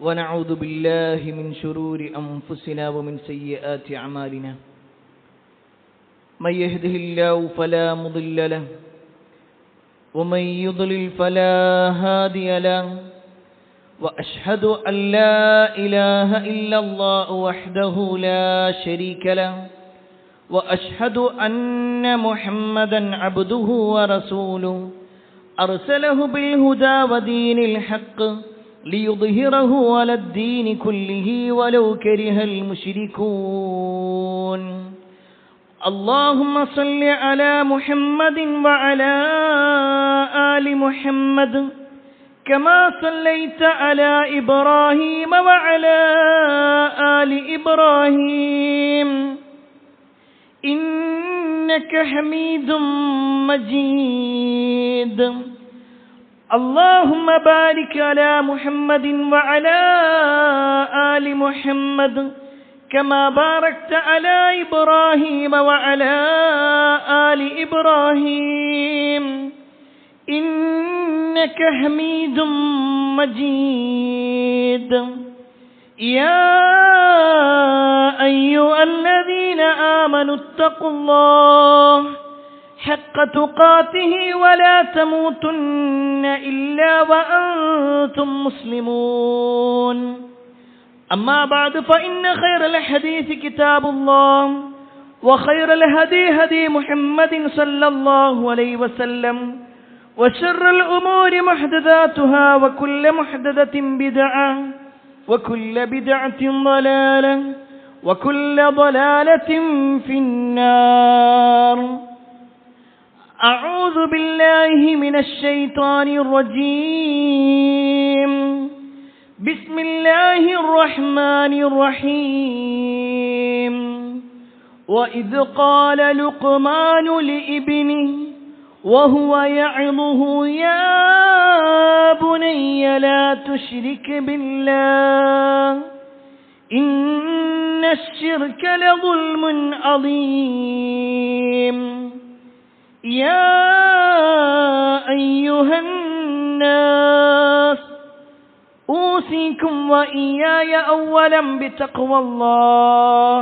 ونعوذ بالله من شرور أنفسنا ومن سيئات أعمالنا من يهده الله فلا مضل له ومن يضلل فلا هادي له وأشهد أن لا إله إلا الله وحده لا شريك له وأشهد أن محمدا عبده ورسوله أرسله بالهدى ودين الحق ليظهره على الدين كله ولو كره المشركون اللهم صل على محمد وعلى آل محمد كما صليت على إبراهيم وعلى آل إبراهيم إنك حميد مجيد اللهم بارك على محمد وعلى آل محمد كما باركت على إبراهيم وعلى آل إبراهيم إنك حميد مجيد يا أيها الذين آمنوا اتقوا الله حق تقاته ولا تموتن إلا وأنتم مسلمون أما بعد فإن خير الحديث كتاب الله وخير الهدي هدي محمد صلى الله عليه وسلم وشر الأمور محدثاتها وكل محدثة بدعة وكل بدعة ضلالة وكل ضلالة في النار أعوذ بالله من الشيطان الرجيم بسم الله الرحمن الرحيم وإذ قال لقمان لابنه وهو يعظه يا بني لا تشرك بالله إن الشرك لظلم عظيم يا أيها الناس أوصيكم وإياي أولا بتقوى الله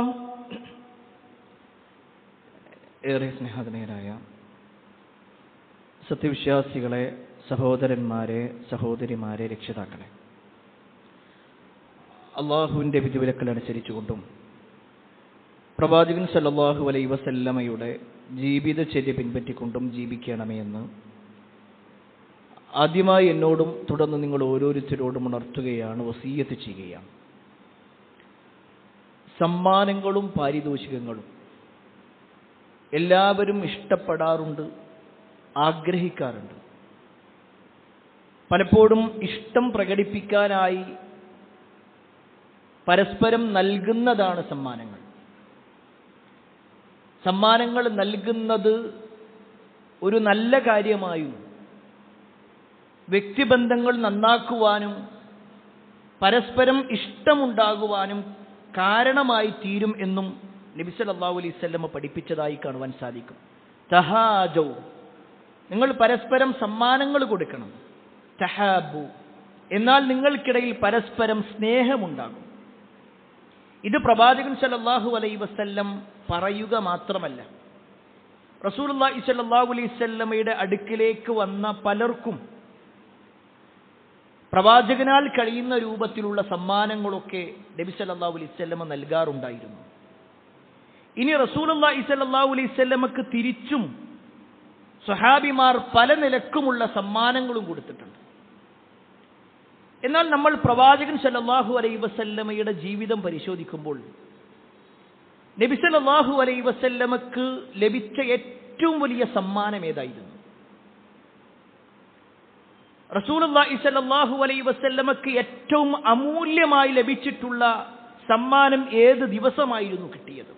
ഏറെ സ്നേഹധനീയരായ സത്യവിശ്വാസികളെ, സഹോദരന്മാരെ, സഹോദരിമാരെ, രക്ഷിതാക്കളെ, അള്ളാഹുവിൻ്റെ വിധിവിലക്കൽ അനുസരിച്ചുകൊണ്ടും പ്രവാചകൻ സല്ലല്ലാഹു അലൈഹി വസല്ലമയുടെ ജീവിതചര്യ പിൻപറ്റിക്കൊണ്ടും ജീവിക്കണമേ എന്ന് ആദ്യമായി എന്നോടും തുടർന്ന് നിങ്ങൾ ഓരോരുത്തരോടും ഉണർത്തുകയാണ്, വസീയത്ത് ചെയ്യുകയാണ്. സമ്മാനങ്ങളും പാരിതോഷികങ്ങളും എല്ലാവരും ഇഷ്ടപ്പെടാറുണ്ട്, ആഗ്രഹിക്കാറുണ്ട്. പലപ്പോഴും ഇഷ്ടം പ്രകടിപ്പിക്കാനായി പരസ്പരം നൽകുന്നതാണ് സമ്മാനങ്ങൾ. സമ്മാനങ്ങൾ നൽകുന്നത് ഒരു നല്ല കാര്യമായും വ്യക്തിബന്ധങ്ങൾ നന്നാക്കുവാനും പരസ്പരം ഇഷ്ടമുണ്ടാകുവാനും കാരണമായി തീരും എന്നും നബി സല്ലല്ലാഹു അലൈഹി വസല്ലം പഠിപ്പിച്ചതായി കാണുവാൻ സാധിക്കും. തഹാജൗ, നിങ്ങൾ പരസ്പരം സമ്മാനങ്ങൾ കൊടുക്കണം. തഹാബു, എന്നാൽ നിങ്ങൾക്കിടയിൽ പരസ്പരം സ്നേഹമുണ്ടാകും. ഇത് പ്രവാചകൻ സല്ലല്ലാഹു അലൈഹി വസല്ലം പറയുക മാത്രമല്ല, റസൂലുള്ളാഹി സ്വല്ലല്ലാഹു അലൈഹി വസല്ലമയുടെ അടുക്കിലേക്ക് വന്ന പലർക്കും പ്രവാചകനാൽ കഴിയുന്ന രൂപത്തിലുള്ള സമ്മാനങ്ങളൊക്കെ നബി സല്ലല്ലാഹു അലൈഹി വസല്ലമ നൽകാറുണ്ടായിരുന്നു. ഇനി റസൂലുള്ളാഹി സ്വല്ലല്ലാഹു അലൈഹി വസല്ലമക്ക് തിരിച്ചും സ്വഹാബിമാർ പല നിലക്കുമുള്ള സമ്മാനങ്ങളും കൊടുത്തിട്ടുണ്ട്. എന്നാൽ നമ്മൾ പ്രവാചകൻ സല്ലല്ലാഹു അലൈഹി വസല്ലമയുടെ ജീവിതം പരിശോധിക്കുമ്പോൾ നബി സല്ലല്ലാഹു അലൈഹി വസല്ലമക്ക് ലഭിച്ച ഏറ്റവും വലിയ സമ്മാനം ഏതായിരുന്നു? റസൂലുള്ളാഹി സ്വല്ലല്ലാഹു അലൈഹി വസല്ലമക്ക് ഏറ്റവും അമൂല്യമായി ലഭിച്ചിട്ടുള്ള സമ്മാനം ഏത് ദിവസമായിരുന്നു കിട്ടിയത്?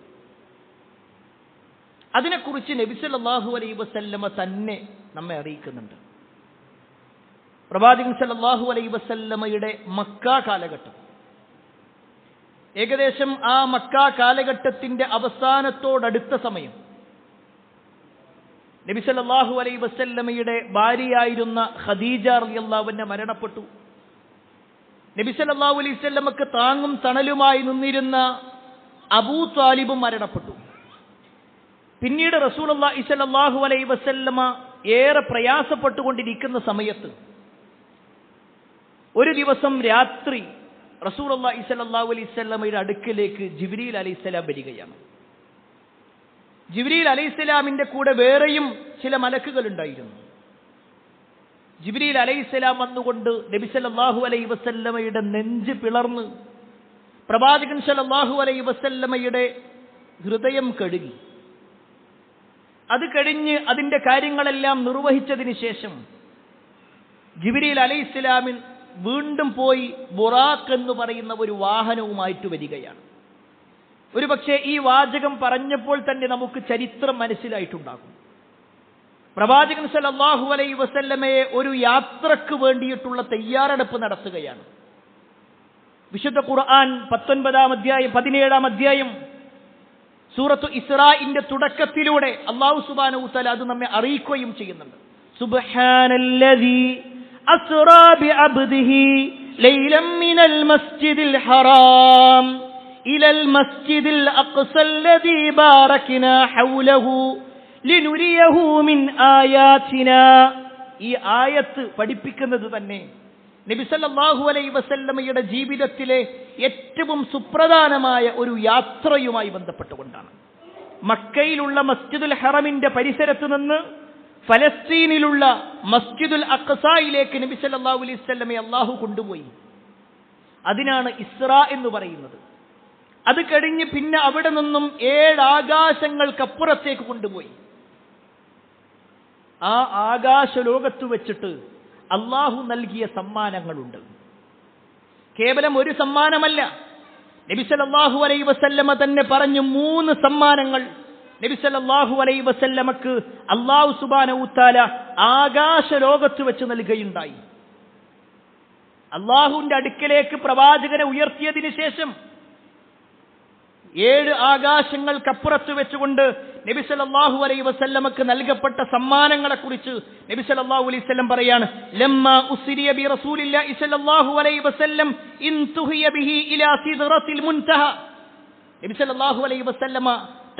അതിനെക്കുറിച്ച് നബി സല്ലല്ലാഹു അലൈഹി വസല്ലമ തന്നെ നമ്മെ അറിയിക്കുന്നുണ്ട്. പ്രവാചകൻ സല്ലല്ലാഹു അലൈഹി വസല്ലമയുടെ മക്ക കാലഘട്ടം, ഏകദേശം ആ മക്ക കാലഘട്ടത്തിന്റെ അവസാനത്തോടടുത്ത സമയം നബി സല്ലല്ലാഹു അലൈഹി വസല്ലമയുടെ ഭാര്യയായിരുന്ന ഖദീജ റളിയല്ലാഹു അൻഹ മരണപ്പെട്ടു. നബി സല്ലല്ലാഹു അലൈഹി വസല്ലമക്ക് താങ്ങും തണലുമായി നിന്നിരുന്ന അബൂ ത്വാലിബും മരണപ്പെട്ടു. പിന്നീട് റസൂലുള്ളാഹി സ്വല്ലല്ലാഹു അലൈഹി വസല്ലമ ഏറെ പ്രയാസപ്പെട്ടുകൊണ്ടിരിക്കുന്ന സമയത്ത് ഒരു ദിവസം രാത്രി റസൂലുള്ളാഹി സ്വല്ലല്ലാഹു അലൈഹി വസല്ലമയുടെ അടുക്കലേക്ക് ജിബ്രീൽ അലൈഹിസ്സലാം വരികയാണ്. ജിബ്രീൽ അലൈഹിസ്സലാമിന്റെ കൂടെ വേറെയും ചില മലക്കുകൾ ഉണ്ടായിരുന്നു. ജിബ്രീൽ അലൈഹിസ്സലാം വന്നുകൊണ്ട് നബി സല്ലല്ലാഹു അലൈഹി വസല്ലമയുടെ നെഞ്ച് പിളർന്ന് പ്രവാചകൻ സല്ലല്ലാഹു അലൈഹി വസല്ലമയുടെ ഹൃദയം കഴുകി. അത് കഴിഞ്ഞ് അതിന്റെ കാര്യങ്ങളെല്ലാം നിർവഹിച്ചതിന് ശേഷം ജിബ്രീൽ അലൈഹിസ്സലാമിൻ വീണ്ടും പോയി ബുറാഖ് എന്ന് പറയുന്ന ഒരു വാഹനവുമായിട്ട് വരികയാണ്. ഒരുപക്ഷെ ഈ വാചകം പറഞ്ഞപ്പോൾ തന്നെ നമുക്ക് ചരിത്രം മനസ്സിലായിട്ടുണ്ടാകും. പ്രവാചകൻ സല്ലല്ലാഹു അലൈഹി വസല്ലമയെ ഒരു യാത്രക്ക് വേണ്ടിയിട്ടുള്ള തയ്യാറെടുപ്പ് നടത്തുകയാണ്. വിശുദ്ധ ഖുർആൻ 17-ാം അധ്യായം സൂറത്തു ഇസ്രാഇന്റെ തുടക്കത്തിലൂടെ അല്ലാഹു സുബ്ഹാനഹു വ തആല അത് നമ്മെ അറിയിക്കുകയും ചെയ്യുന്നുണ്ട്. സുബ്ഹാനല്ലദീ അസ്റാ ബിഅബ്ദിഹി ലൈലൻ മിനൽ മസ്ജിദിൽ ഹറാം ഇലൽ മസ്ജിദിൽ അഖ്സല്ലദീ ബാറക്നാ ഹൗലഹു ലിനുരിയഹു മിൻ ആയാതിനാ. ഈ ആയത്ത് പഠിപ്പിക്കുന്നത് തന്നെ നബി സല്ലല്ലാഹു അലൈഹി വസല്ലമയുടെ ജീവിതത്തിലെ ഏറ്റവും സുപ്രധാനമായ ഒരു യാത്രയുമായി ബന്ധപ്പെട്ടുകൊണ്ടാണ്. മക്കയിലുള്ള മസ്ജിദുൽ ഹറമിന്റെ പരിസരത്ത് നിന്ന് ഫലസ്തീനിലുള്ള മസ്ജിദുൽ അഖ്സായിലേക്ക് നബി സല്ലല്ലാഹു അലൈഹി വസല്ലമയെ അല്ലാഹു കൊണ്ടുപോയി. അതിനാണ് ഇസ്രാ എന്ന് പറയുന്നത്. അത് കഴിഞ്ഞ് പിന്നെ അവിടെ നിന്നും 7 ആകാശങ്ങൾക്കപ്പുറത്തേക്ക് കൊണ്ടുപോയി. ആ ആകാശ ലോകത്ത് വെച്ചിട്ട് അല്ലാഹു നൽകിയ സമ്മാനങ്ങളുണ്ട്. കേവലം ഒരു സമ്മാനമല്ല, നബി സല്ലല്ലാഹു അലൈഹി വസല്ലമ തന്നെ പറഞ്ഞു 3 സമ്മാനങ്ങൾ നബി സല്ലല്ലാഹു അലൈഹി വസല്ലമക്ക് അല്ലാഹു സുബ്ഹാനഹു വ തആല ആകാശ ലോകത്ത് വെച്ച് നൽകുകയുണ്ടായി. അല്ലാഹുവിന്റെ അടുക്കലേക്ക് പ്രവാചകനെ ഉയർത്തിയതിനു ശേഷം 7 ആകാശങ്ങൾക്കപ്പുറത്ത് വെച്ചുകൊണ്ട് നബി സല്ലല്ലാഹു അലൈഹി വസല്ലമക്ക് നൽകപ്പെട്ട സമ്മാനങ്ങളെക്കുറിച്ച് നബി സല്ലല്ലാഹു അലൈഹി വസല്ലം പറയാണ്, ലമ്മാ ഉസ്രിയ ബി റസൂലില്ലാഹി സല്ലല്ലാഹു അലൈഹി വസല്ലം ഇൻതുഹിയ ബിഹി ഇലാ സിദ്റത്തിൽ മുൻതഹ. നബി സല്ലല്ലാഹു അലൈഹി വസല്ലമ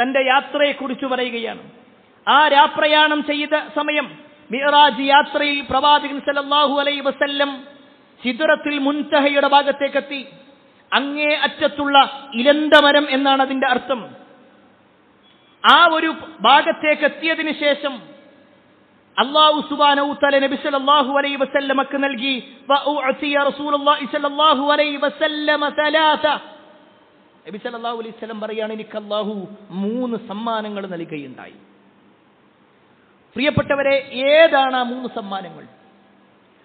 തന്റെ യാത്രയെക്കുറിച്ച് പറയുകയാണ്. ആ രാപ്രയാണം ചെയ്ത സമയം മിഅ്റാജ് യാത്രയിൽ പ്രവാചകൻ സല്ലല്ലാഹു അലൈഹി വസല്ലം സിദ്റത്തുൽ മുൻതഹയുടെ ഭാഗത്തേക്കെത്തി. അങ്ങേ അറ്റത്തുള്ള ഇലന്തമരം എന്നാണ് അതിന്റെ അർത്ഥം. ആ ഒരു ഭാഗത്തേക്ക് എത്തിയതിനു ശേഷം അല്ലാഹു സുബ്ഹാനഹു വ തആല നബി സല്ലല്ലാഹു അലൈഹി വസല്ലമക്ക് നൽകി വഉഅതിയ റസൂലുള്ളാഹി സല്ലല്ലാഹു അലൈഹി വസല്ലമ 3. നബി സല്ലല്ലാഹു അലൈഹി വസല്ലം പറയാണ്, എനിക്ക് അല്ലാഹു 3 സമ്മാനങ്ങൾ നൽകുകയുണ്ടായി. പ്രിയപ്പെട്ടവരെ, ഏതാണ് ആ 3 സമ്മാനങ്ങൾ?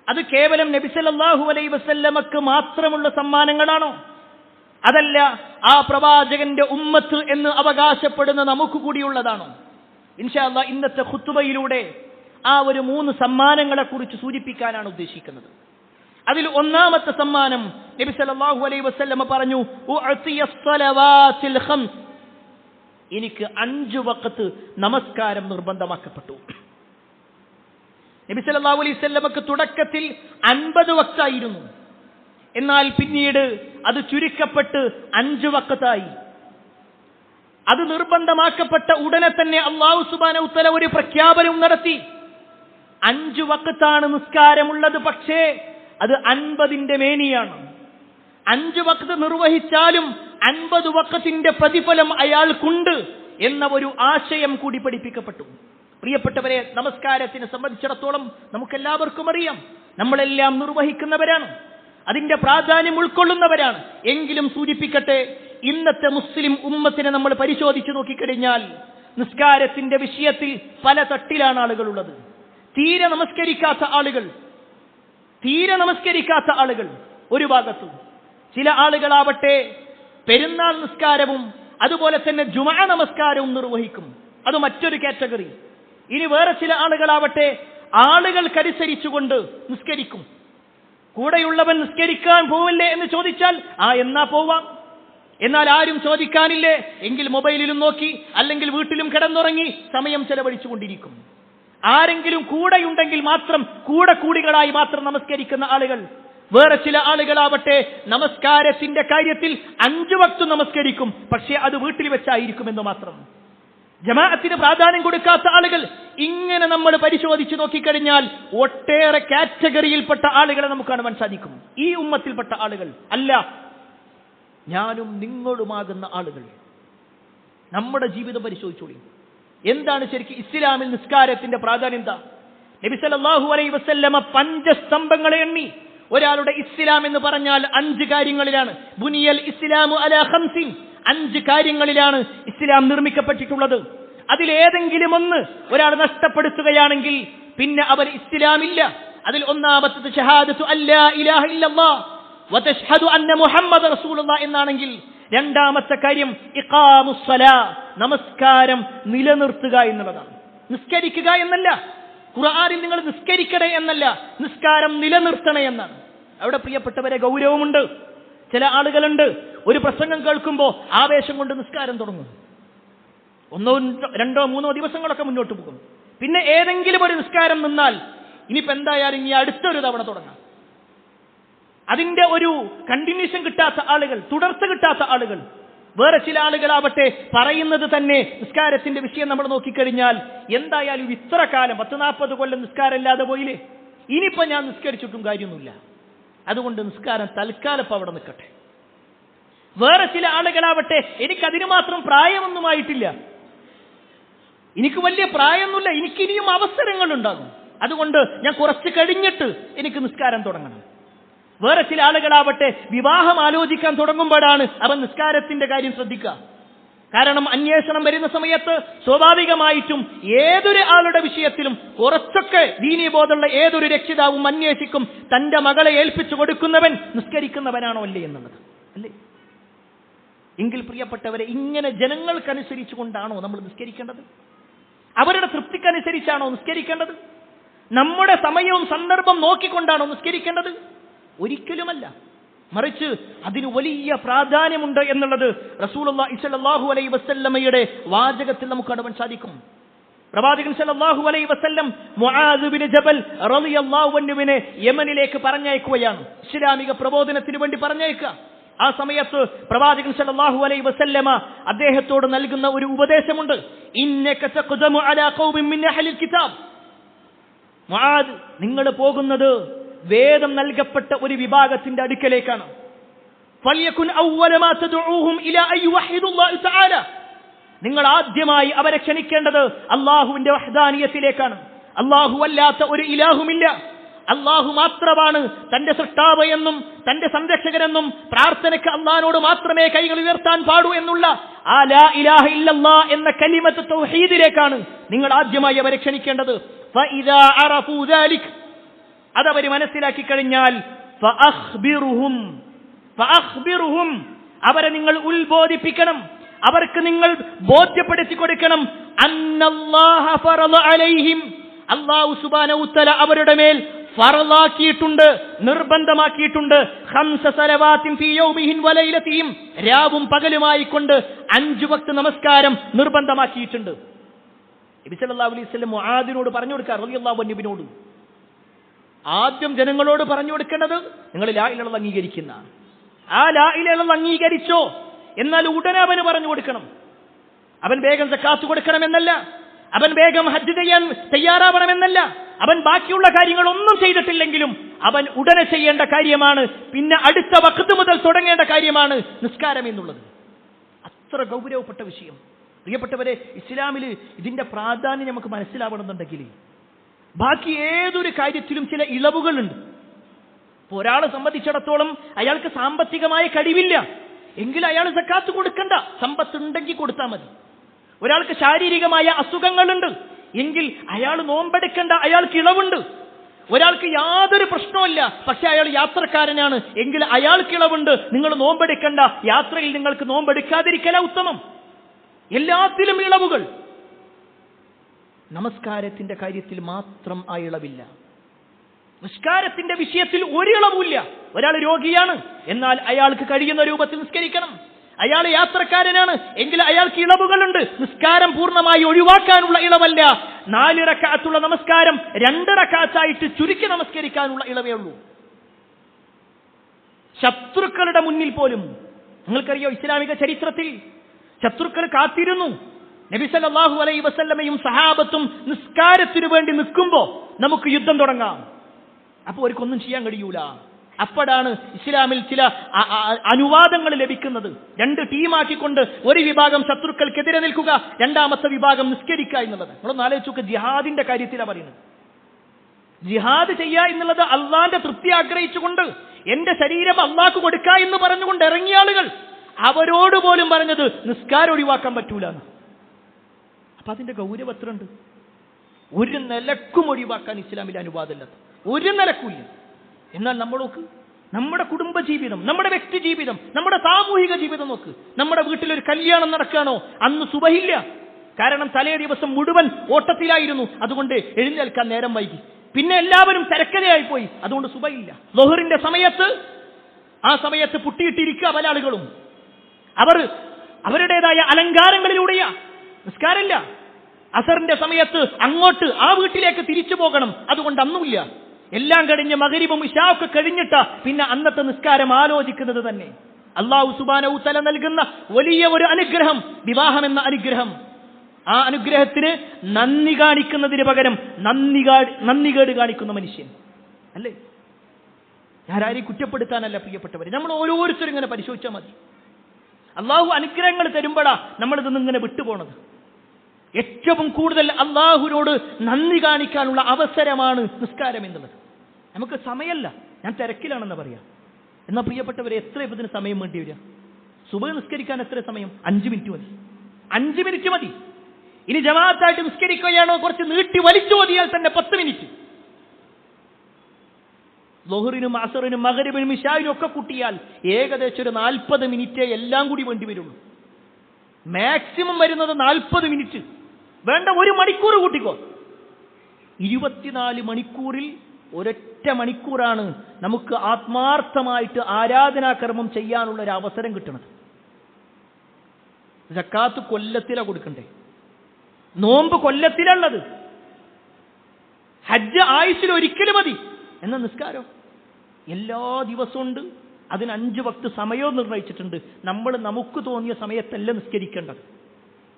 അത് കേവലം നബി സല്ലല്ലാഹു അലൈഹി വസല്ലമക്ക് മാത്രമുള്ള സമ്മാനങ്ങളാണോ? അതല്ല, ആ പ്രവാചകന്റെ ഉമ്മത്ത് എന്ന് അവകാശപ്പെടുന്ന നമുക്ക് കൂടിയുള്ളതാണോ? ഇൻഷാ അല്ലാഹ് ഇന്നത്തെ ഖുത്ബയിലൂടെ ആ ഒരു 3 സമ്മാനങ്ങളെ കുറിച്ച് സൂചിപ്പിക്കാനാണ് ഉദ്ദേശിക്കുന്നത്. അതിൽ ഒന്നാമത്തെ സമ്മാനം നബി സല്ലല്ലാഹു അലൈഹി വസല്ലമ പറഞ്ഞു, ഉഅതിയസ് സ്വലവാത്തിൽ ഖംസ്. എനിക്ക് 5 വഖത്ത് നമസ്കാരം നിർബന്ധമാക്കപ്പെട്ടു. നബി സല്ലല്ലാഹു അലൈഹി വസല്ലമക്ക് തുടക്കത്തിൽ 50 വഖ്തായിരുന്നു. എന്നാൽ പിന്നീട് അത് ചുരുക്കപ്പെട്ട് 5 വഖ്തായി. അത് നിർബന്ധമാക്കപ്പെട്ട ഉടനെ തന്നെ അല്ലാഹു സുബ്ഹാനഹു വ തആല ഒരു പ്രഖ്യാപനം നടത്തി. 5 വഖ്താണ് നിസ്കാരമുള്ളത്, പക്ഷേ അത് 50ന്റെ മേനിയാണ്. 5 വഖ്ത് നിർവഹിച്ചാലും 50 വഖ്തിന്റെ പ്രതിഫലം അയാൾക്കുണ്ട് എന്ന ഒരു ആശയം കൂടി പഠിപ്പിക്കപ്പെട്ടു. പ്രിയപ്പെട്ടവരെ, നമസ്കാരത്തിനെ സംബന്ധിച്ചിടത്തോളം നമുക്കെല്ലാവർക്കും അറിയാം, നമ്മളെല്ലാം നിർവഹിക്കുന്നവരാണ്, അതിന്റെ പ്രാധാന്യം ഉൾക്കൊള്ളുന്നവരാണ്. എങ്കിലും സൂചിപ്പിക്കട്ടെ, ഇന്നത്തെ മുസ്ലിം ഉമ്മത്തിനെ നമ്മൾ പരിശോധിച്ചു നോക്കിക്കഴിഞ്ഞാൽ നിസ്കാരത്തിന്റെ വിഷയത്തിൽ പല തട്ടിലാണ് ആളുകളുള്ളത്. തീരെ നമസ്കരിക്കാത്ത ആളുകൾ ഒരു ഭാഗത്തും, ചില ആളുകളാവട്ടെ പെരുന്നാൾ നിസ്കാരവും അതുപോലെ തന്നെ ജുമുഅ നമസ്കാരവും നിർവഹിക്കും. അത് മറ്റൊരു കാറ്റഗറി. ഇനി വേറെ ചില ആളുകളാവട്ടെ ആളുകൾക്കനുസരിച്ചുകൊണ്ട് നിസ്കരിക്കും. കൂടെയുള്ളവൻ നിസ്കരിക്കാൻ പോവില്ലേ എന്ന് ചോദിച്ചാൽ എന്നാ പോവാം. എന്നാൽ ആരും ചോദിക്കാനില്ലേ എങ്കിൽ മൊബൈലിലും നോക്കി അല്ലെങ്കിൽ വീട്ടിലും കിടന്നുറങ്ങി സമയം ചെലവഴിച്ചു കൊണ്ടിരിക്കും. ആരെങ്കിലും കൂടെയുണ്ടെങ്കിൽ മാത്രം കൂടികളായി മാത്രം നമസ്കരിക്കുന്ന ആളുകൾ. വേറെ ചില ആളുകളാവട്ടെ നമസ്കാരത്തിന്റെ കാര്യത്തിൽ 5 വക്ത് നമസ്കരിക്കും, പക്ഷേ അത് വീട്ടിൽ വെച്ചായിരിക്കുമെന്ന് മാത്രം. ജമാഅത്തിന് പ്രാധാന്യം കൊടുക്കാത്ത ആളുകൾ. ഇങ്ങനെ നമ്മൾ പരിശോധിച്ച് നോക്കിക്കഴിഞ്ഞാൽ ഒട്ടേറെ കാറ്റഗറിയിൽപ്പെട്ട ആളുകളെ നമുക്ക് കാണുവാൻ സാധിക്കും. ഈ ഉമ്മത്തിൽപ്പെട്ട ആളുകൾ അല്ല, ഞാനും നിങ്ങളുമാകുന്ന ആളുകൾ. നമ്മുടെ ജീവിതം പരിശോധിച്ചോളി. എന്താണ് ശരിക്കും ഇസ്ലാമിൽ നിസ്കാരത്തിന്റെ പ്രാധാന്യം? എന്താ? നബി സല്ലല്ലാഹു അലൈഹി വസല്ലമ 5 സ്തംഭങ്ങളെ എണ്ണി. ഒരാളുടെ ഇസ്ലാം എന്ന് പറഞ്ഞാൽ 5 കാര്യങ്ങളിലാണ്. ബുനിയൽ ഇസ്ലാമു അലാ 5, 5 കാര്യങ്ങളിലാണ് ഇസ്ലാം നിർമ്മിക്കപ്പെട്ടിട്ടുള്ളത്. അതിലേതെങ്കിലും ഒന്ന് ഒരാൾ നഷ്ടപ്പെടുത്തുകയാണെങ്കിൽ പിന്നെ അവർ ഇസ്ലാമില്ല. അതിൽ ഒന്നാമത്തത് ഷഹാദത്തു അല്ലാ ഇലാഹ ഇല്ലല്ലാഹ് വതശ്ഹദു അന്ന മുഹമ്മദ റസൂലുള്ളാഹ് എന്നാണെങ്കിൽ, രണ്ടാമത്തെ കാര്യം ഇഖാമുസ്സലാ, നമസ്കാരം നിലനിർത്തുക എന്നുള്ളതാണ്. നിസ്കരിക്കുക എന്നല്ല, ഖുർആനിൽ നിങ്ങൾ നിസ്കരിക്കണേ എന്നല്ല, നിസ്കാരം നിലനിർത്തണേ എന്നാണ്. അവിടെ പ്രിയപ്പെട്ടവരെ ഗൗരവമുണ്ട്. ചില ആളുകളുണ്ട്, ഒരു പ്രസംഗം കേൾക്കുമ്പോൾ ആവേശം കൊണ്ട് നിസ്കാരം തുടങ്ങും. 1, 2, 3 ദിവസങ്ങളൊക്കെ മുന്നോട്ട് പോകും. പിന്നെ ഏതെങ്കിലും ഒരു നിസ്കാരം നിന്നാൽ ഇനിയിപ്പോൾ എന്തായാലും ഇനി അടുത്തൊരു തവണ തുടങ്ങാം. അതിന്റെ ഒരു കണ്ടിന്യൂഷൻ കിട്ടാത്ത ആളുകൾ, തുടർച്ച കിട്ടാത്ത ആളുകൾ. വേറെ ചില ആളുകളാവട്ടെ പറയുന്നത് തന്നെ നിസ്കാരത്തിന്റെ വിഷയം നമ്മൾ നോക്കിക്കഴിഞ്ഞാൽ എന്തായാലും ഇത്ര കാലം 10-40 കൊല്ലം നിസ്കാരമില്ലാതെ പോയില്ലേ, ഇനിയിപ്പോ ഞാൻ നിസ്കരിച്ചിട്ടും കാര്യമൊന്നുമില്ല, അതുകൊണ്ട് നിസ്കാരം തൽക്കാലം അവിടെ നിൽക്കട്ടെ. വേറെ ചില ആളുകളാവട്ടെ എനിക്കതിന് മാത്രം പ്രായമൊന്നുമായിട്ടില്ല, എനിക്ക് വലിയ പ്രായമൊന്നുമില്ല, എനിക്കിനിയും അവസരങ്ങളുണ്ടാകും, അതുകൊണ്ട് ഞാൻ കുറച്ച് കഴിഞ്ഞിട്ട് എനിക്ക് നിസ്കാരം തുടങ്ങണം. വേറെ ചില ആളുകളാവട്ടെ വിവാഹം ആലോചിക്കാൻ തുടങ്ങുമ്പോഴാണ് അവൻ നിസ്കാരത്തിന്റെ കാര്യം ശ്രദ്ധിക്കുക. കാരണം അന്വേഷണം വരുന്ന സമയത്ത് സ്വാഭാവികമായിട്ടും ഏതൊരു ആളുടെ വിഷയത്തിലും കുറച്ചൊക്കെ ദീനീബോധമുള്ള ഏതൊരു രക്ഷിതാവും അന്വേഷിക്കും, തന്റെ മകളെ ഏൽപ്പിച്ചു കൊടുക്കുന്നവൻ നിസ്കരിക്കുന്നവനാണോ അല്ലേ എന്നുള്ളത്. അല്ലേ? എങ്കിൽ പ്രിയപ്പെട്ടവരെ, ഇങ്ങനെ ജനങ്ങൾക്കനുസരിച്ചു കൊണ്ടാണോ നമ്മൾ നിസ്കരിക്കേണ്ടത്? അവരുടെ തൃപ്തിക്കനുസരിച്ചാണോ നിസ്കരിക്കേണ്ടത്? നമ്മുടെ സമയവും സന്ദർഭം നോക്കിക്കൊണ്ടാണോ നിസ്കരിക്കേണ്ടത്? ഒരിക്കലുമല്ല. മറിച്ച് അതിന് വലിയ പ്രാധാന്യമുണ്ട് എന്നുള്ളത് റസൂലുള്ളാഹി സ്വല്ലല്ലാഹു അലൈഹി വസല്ലമയുടെ വാചകത്തിൽ നമുക്ക് കാണുവാൻ സാധിക്കും. പ്രവാചകൻ സല്ലല്ലാഹു അലൈഹി വസല്ലം മുആദ് ബിൻ ജബൽ റളിയല്ലാഹു അൻഹുവിനെ യമനിലേക്ക് പറഞ്ഞയക്കുകയാണ്, ഇസ്ലാമിക പ്രബോധനത്തിന് വേണ്ടി പറഞ്ഞയക്കുക. ആ സമയത്ത് പ്രവാചകൻ സല്ലല്ലാഹു അലൈഹി വസല്ലമ അദ്ദേഹത്തോട് നൽകുന്ന ഒരു ഉപദേശമുണ്ട്. ഇന്നക തഖദമു അലാ ഖൗമിൻ മിൻ അഹ്ലിൽ കിതാബ്. മുആദ്, നിങ്ങൾ പോകുന്നത് വേദം നൽകപ്പെട്ട ഒരു വിഭാഗത്തിന്റെ അടുക്കലേക്കാണ്. ഫൽയകുൻ അവ്വല മാ തദ്ഉഹും ഇലാ അൻ യുവഹിദുല്ലാഹി തആല. നിങ്ങൾ ആദ്യമായി അവരെ ക്ഷണിക്കേണ്ടത് അല്ലാഹുവിന്റെ വഹ്ദാനിയത്തിലേക്കാണ്. അല്ലാഹു അല്ലാത്ത ഒരു ഇലാഹുമില്ല, അല്ലാഹു മാത്രമാണ് തന്റെ സൃഷ്ടാവ് എന്നും തന്റെ സംരക്ഷകനെന്നും പ്രാർത്ഥനയ്ക്ക് അല്ലാഹുവോട് മാത്രമേ കൈകൾ ഉയർത്താൻ പാടൂ എന്നുള്ള ആ ലാ ഇലാഹ ഇല്ലല്ലാഹ് എന്ന കലിമത്ത് തൗഹീദിലേക്കാണ് നിങ്ങൾ ആദ്യമായി അവരെ ക്ഷണിക്കേണ്ടത്. ഫഇദാ അറഫൂ ദാലിക്, അതവർ മനസ്സിലാക്കി കഴിഞ്ഞാൽ ഫഅഖ്ബിറുഹും, അവരെ നിങ്ങൾ ഉത്ബോധിപ്പിക്കണം, അവർക്ക് നിങ്ങൾ ബോധ്യപ്പെടുത്തി കൊടുക്കണം. അന്നല്ലാഹ ഫറള അലൈഹിം, അല്ലാഹു സുബ്ഹാനഹു വതആല അവരുടെ മേൽ ഫറളാക്കിയിട്ടുണ്ട്, നിർബന്ധമാക്കിയിട്ടുണ്ട്. 5 സലവാത്തിൻ ഫീ യൗമിഹിൻ വലൈലതിഹിം, രാവും പകലുമായി കൊണ്ട് 5 വക്ത് നമസ്കാരം നിർബന്ധമാക്കിയിട്ടുണ്ട്. നബി സല്ലല്ലാഹു അലൈഹി വസല്ലം മുആദിനോട് പറഞ്ഞു കൊടുക്കുക, റളിയല്ലാഹു അൻഹുവിനോട്. ആദ്യം ജനങ്ങളോട് പറഞ്ഞു കൊടുക്കേണ്ടത് നിങ്ങൾ ലാ ഇലാഹ ഇല്ലല്ലാഹ് അംഗീകരിക്കുന്ന, ആ ലാ ഇലാഹ ഇല്ലല്ലാഹ് അംഗീകരിച്ചോ എന്നാൽ ഉടനെ അവന് പറഞ്ഞു കൊടുക്കണം. അവൻ വേഗം സക്കാത്ത് കൊടുക്കണമെന്നല്ല, അവൻ വേഗം ഹജ്ജ് ചെയ്യാൻ തയ്യാറാവണമെന്നല്ല, അവൻ ബാക്കിയുള്ള കാര്യങ്ങളൊന്നും ചെയ്തിട്ടില്ലെങ്കിലും അവൻ ഉടനെ ചെയ്യേണ്ട കാര്യമാണ്, പിന്നെ അടുത്ത വഖ്ത് മുതൽ തുടങ്ങേണ്ട കാര്യമാണ് നിസ്കാരം എന്നുള്ളത്. അത്ര ഗൗരവപ്പെട്ട വിഷയം. പ്രിയപ്പെട്ടവരെ, ഇസ്ലാമിൽ ഇതിന്റെ പ്രാധാന്യം നമുക്ക് മനസ്സിലാവണമെന്നുണ്ടെങ്കിൽ ബാക്കി ഏതൊരു കാര്യത്തിലും ചില ഇളവുകളുണ്ട്. ഇപ്പോൾ ഒരാളെ സംബന്ധിച്ചിടത്തോളം അയാൾക്ക് സാമ്പത്തികമായ കഴിവില്ല എങ്കിൽ അയാൾ സക്കാത്ത് കൊടുക്കണ്ട, സമ്പത്തുണ്ടെങ്കിൽ കൊടുത്താൽ മതി. ഒരാൾക്ക് ശാരീരികമായ അസുഖങ്ങളുണ്ട് എങ്കിൽ അയാൾ നോമ്പെടുക്കേണ്ട, അയാൾക്ക് ഇളവുണ്ട്. ഒരാൾക്ക് യാതൊരു പ്രശ്നവുമില്ല പക്ഷെ അയാൾ യാത്രക്കാരനാണ് എങ്കിൽ അയാൾക്ക് ഇളവുണ്ട്, നിങ്ങൾ നോമ്പെടുക്കേണ്ട, യാത്രയിൽ നിങ്ങൾക്ക് നോമ്പെടുക്കാതിരിക്കല ഉത്തമം. എല്ലാത്തിലും ഇളവുകൾ. നമസ്കാരത്തിന്റെ കാര്യത്തിൽ മാത്രം ആ ഇളവില്ല. നിസ്കാരത്തിന്റെ വിഷയത്തിൽ ഒരു ഇളവുമില്ല. ഒരാൾ രോഗിയാണ് എന്നാൽ അയാൾക്ക് കഴിയുന്ന രൂപത്തിൽ നിസ്കരിക്കണം. അയാൾ യാത്രക്കാരനാണ് എങ്കിൽ അയാൾക്ക് ഇളവുകളുണ്ട്. നിസ്കാരം പൂർണ്ണമായി ഒഴിവാക്കാനുള്ള ഇളവല്ല. 4 റക്അത്തുള്ള നമസ്കാരം 2 റക്അത്തായിട്ട് ചുരുക്കി നമസ്കരിക്കാനുള്ള ഇളവേ ഉള്ളൂ. ശത്രുക്കളുടെ മുന്നിൽ പോലും. നിങ്ങൾക്കറിയോ, ഇസ്ലാമിക ചരിത്രത്തിൽ ശത്രുക്കൾ കാത്തിരുന്നു. നബി സല്ലല്ലാഹു അലൈഹി വസല്ലമയും സഹാബത്തും നിസ്കാരത്തിനു വേണ്ടി നിൽക്കുമ്പോൾ നമുക്ക് യുദ്ധം തുടങ്ങാം. അപ്പോൾ അവർക്കൊന്നും ചെയ്യാൻ കഴിയൂല. അപ്പോഴാണ് ഇസ്ലാമിൽ ചില അനുവാദങ്ങൾ ലഭിക്കുന്നത്. 2 ടീമാക്കിക്കൊണ്ട് ഒരു വിഭാഗം ശത്രുക്കൾക്കെതിരെ നിൽക്കുക, രണ്ടാമത്തെ വിഭാഗം നിസ്കരിക്കുക എന്നുള്ളത്. നമ്മളൊന്ന് ആലോചിച്ച് നോക്കുക, ജിഹാദിന്റെ കാര്യത്തിലാണ് പറയുന്നത്. ജിഹാദ് ചെയ്യുക എന്നുള്ളത് അള്ളാന്റെ തൃപ്തി ആഗ്രഹിച്ചുകൊണ്ട് എന്റെ ശരീരം അള്ളാഹ്ക്ക് കൊടുക്കുക എന്ന് പറഞ്ഞുകൊണ്ട് ഇറങ്ങിയ ആളുകൾ, അവരോട് പോലും പറഞ്ഞത് നിസ്കാരം ഒഴിവാക്കാൻ പറ്റൂല. അപ്പൊ അതിന്റെ ഗൗരവത്രണ്ട്. ഒരു നിലക്കും ഒഴിവാക്കാൻ ഇസ്ലാമിൽ അനുവാദമില്ല, ഒരു നിലക്കുമില്ല. എന്നാൽ നമ്മൾ നോക്ക്, നമ്മുടെ കുടുംബ ജീവിതം, നമ്മുടെ വ്യക്തി ജീവിതം, നമ്മുടെ സാമൂഹിക ജീവിതം നോക്ക്. നമ്മുടെ വീട്ടിലൊരു കല്യാണം നടക്കുകയാണോ, അന്ന് സുബഹില്ല. കാരണം തലേ ദിവസം മുഴുവൻ ഓട്ടത്തിലായിരുന്നു, അതുകൊണ്ട് എഴുന്നേൽക്കാൻ നേരം വൈകി. പിന്നെ എല്ലാവരും തിരക്കഥയായി പോയി, അതുകൊണ്ട് സുബഹില്ല. ളുഹറിന്റെ സമയത്ത്, ആ സമയത്ത് പുട്ടിയിട്ടിരിക്കുക പല ആളുകളും. അവർ അവരുടേതായ അലങ്കാരങ്ങളിലൂടെയാ, നിസ്കാരമില്ല. അസറിന്റെ സമയത്ത് അങ്ങോട്ട് ആ വീട്ടിലേക്ക് തിരിച്ചു പോകണം, അതുകൊണ്ട് അന്നുമില്ല. എല്ലാം കഴിഞ്ഞ് മഗ്രിബും ഇശായൊക്കെ കഴിഞ്ഞിട്ടാ പിന്നെ അന്നത്തെ നിസ്കാരം ആലോചിക്കുന്നത് തന്നെ. അല്ലാഹു സുബ്ഹാനഹു തആല നൽകുന്ന വലിയ ഒരു അനുഗ്രഹം, വിവാഹം എന്ന അനുഗ്രഹം. ആ അനുഗ്രഹത്തിന് നന്ദി കാണിക്കുന്നതിന് പകരം നന്ദികേട് കാണിക്കുന്ന മനുഷ്യൻ അല്ലേ? ഞാനാരെയും കുറ്റപ്പെടുത്താനല്ല പ്രിയപ്പെട്ടവരെ, നമ്മൾ ഓരോരുത്തരും ഇങ്ങനെ പരിശോധിച്ചാൽ മതി. അള്ളാഹു അനുഗ്രഹങ്ങൾ തരുമ്പോഴാ നമ്മളിതൊന്നും ഇങ്ങനെ വിട്ടുപോണത്. ഏറ്റവും കൂടുതൽ അള്ളാഹുവിനോട് നന്ദി കാണിക്കാനുള്ള അവസരമാണ് നിസ്കാരം എന്നുള്ളത്. നമുക്ക് സമയമല്ല, ഞാൻ തിരക്കിലാണെന്ന് പറയാം. എന്നാൽ പ്രിയപ്പെട്ടവരെ, എത്ര ഇതിന് സമയം വേണ്ടി വരിക? സുബഹ് നിസ്കരിക്കാൻ എത്ര സമയം? 5 മിനിറ്റ് മതി. 5 മിനിറ്റ് മതി. ഇനി ജമാഅത്തായിട്ട് നിസ്കരിക്കുകയാണോ, കുറച്ച് നീട്ടി വലിച്ചു മതിയാൽ തന്നെ 10 മിനിറ്റ്. ളുഹറിനും അസറിനും മഗ്രിബിനും ഇശായിനും ഒക്കെ കൂട്ടിയാൽ ഏകദേശം ഒരു 40 മിനിറ്റേ എല്ലാം കൂടി വേണ്ടി വരുള്ളൂ. മാക്സിമം വരുന്നത് 40 മിനിറ്റ്. വേണ്ട 1 മണിക്കൂർ കൂട്ടിക്കോ. 24 മണിക്കൂറിൽ ഒരൊറ്റ മണിക്കൂറാണ് നമുക്ക് ആത്മാർത്ഥമായിട്ട് ആരാധനാകർമ്മം ചെയ്യാനുള്ള ഒരു അവസരം കിട്ടുന്നത്. സക്കാത്ത് കൊല്ലത്തിലാണ് കൊടുക്കണ്ടേ, നോമ്പ് കൊല്ലത്തിലുള്ളത്, ഹജ്ജ് ആയുസ്സിൽ ഒരിക്കലും മതി. എന്ന നിസ്കാരം എല്ലാ ദിവസവും ഉണ്ട്. അതിന് 5 വക്ത് സമയവും നിർണയിച്ചിട്ടുണ്ട്. നമ്മൾ നമുക്ക് തോന്നിയ സമയത്തല്ല നിസ്കരിക്കേണ്ടത്.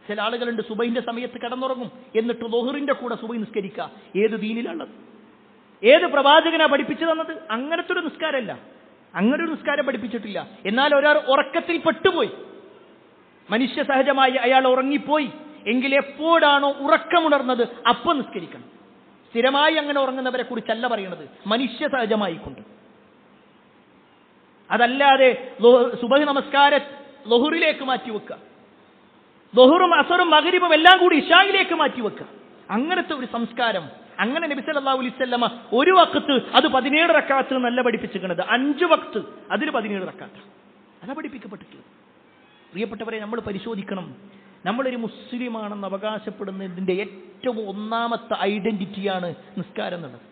ചില ആളുകളുണ്ട് സുബഹിന്റെ സമയത്ത് കിടന്നുറങ്ങും, എന്നിട്ട് ളുഹറിന്റെ കൂടെ സുബഹി നിസ്കരിക്കുക. ഏത് ദീനിലുള്ളത്? ഏത് പ്രവാചകനാ പഠിപ്പിച്ചു തന്നത്? അങ്ങനത്തെ ഒരു നിസ്കാരമല്ല, അങ്ങനെ ഒരു നിസ്കാരം പഠിപ്പിച്ചിട്ടില്ല. എന്നാൽ ഒരാൾ ഉറക്കത്തിൽ പെട്ടുപോയി, മനുഷ്യ സഹജമായി അയാൾ ഉറങ്ങിപ്പോയി എങ്കിൽ എപ്പോഴാണോ ഉറക്കമുണർന്നത് അപ്പം നിസ്കരിക്കണം. സ്ഥിരമായി അങ്ങനെ ഉറങ്ങുന്നവരെ കുറിച്ചല്ല പറയുന്നത്, മനുഷ്യ സഹജമായി കൊണ്ട്. അതല്ലാതെ സുബഹി നമസ്കാരം ളുഹറിലേക്ക് മാറ്റിവെക്കുക, ളുഹറും അസറും മഗ്രിബും എല്ലാം കൂടി ഇശായിലേക്ക് മാറ്റിവെക്കുക, അങ്ങനത്തെ ഒരു സംസ്കാരം. അങ്ങനെ നബി സല്ലല്ലാഹു അലൈഹി വസല്ലമ ഒരു വഖത്ത് അത് 17 റക്അത്ത് എന്നല്ല പഠിപ്പിച്ചിരിക്കുന്നത്, 5 വഖത്ത് അതിൽ 17 റക്അത്ത് അതാ പഠിപ്പിക്കപ്പെട്ടിട്ടുള്ളത്. പ്രിയപ്പെട്ടവരെ, നമ്മൾ പരിശോധിക്കണം. നമ്മളൊരു മുസ്ലിമാണെന്ന് അവകാശപ്പെടുന്നതിന്റെ ഏറ്റവും ഒന്നാമത്തെ ഐഡന്റിറ്റിയാണ് നിസ്കാരം എന്നുള്ളത്.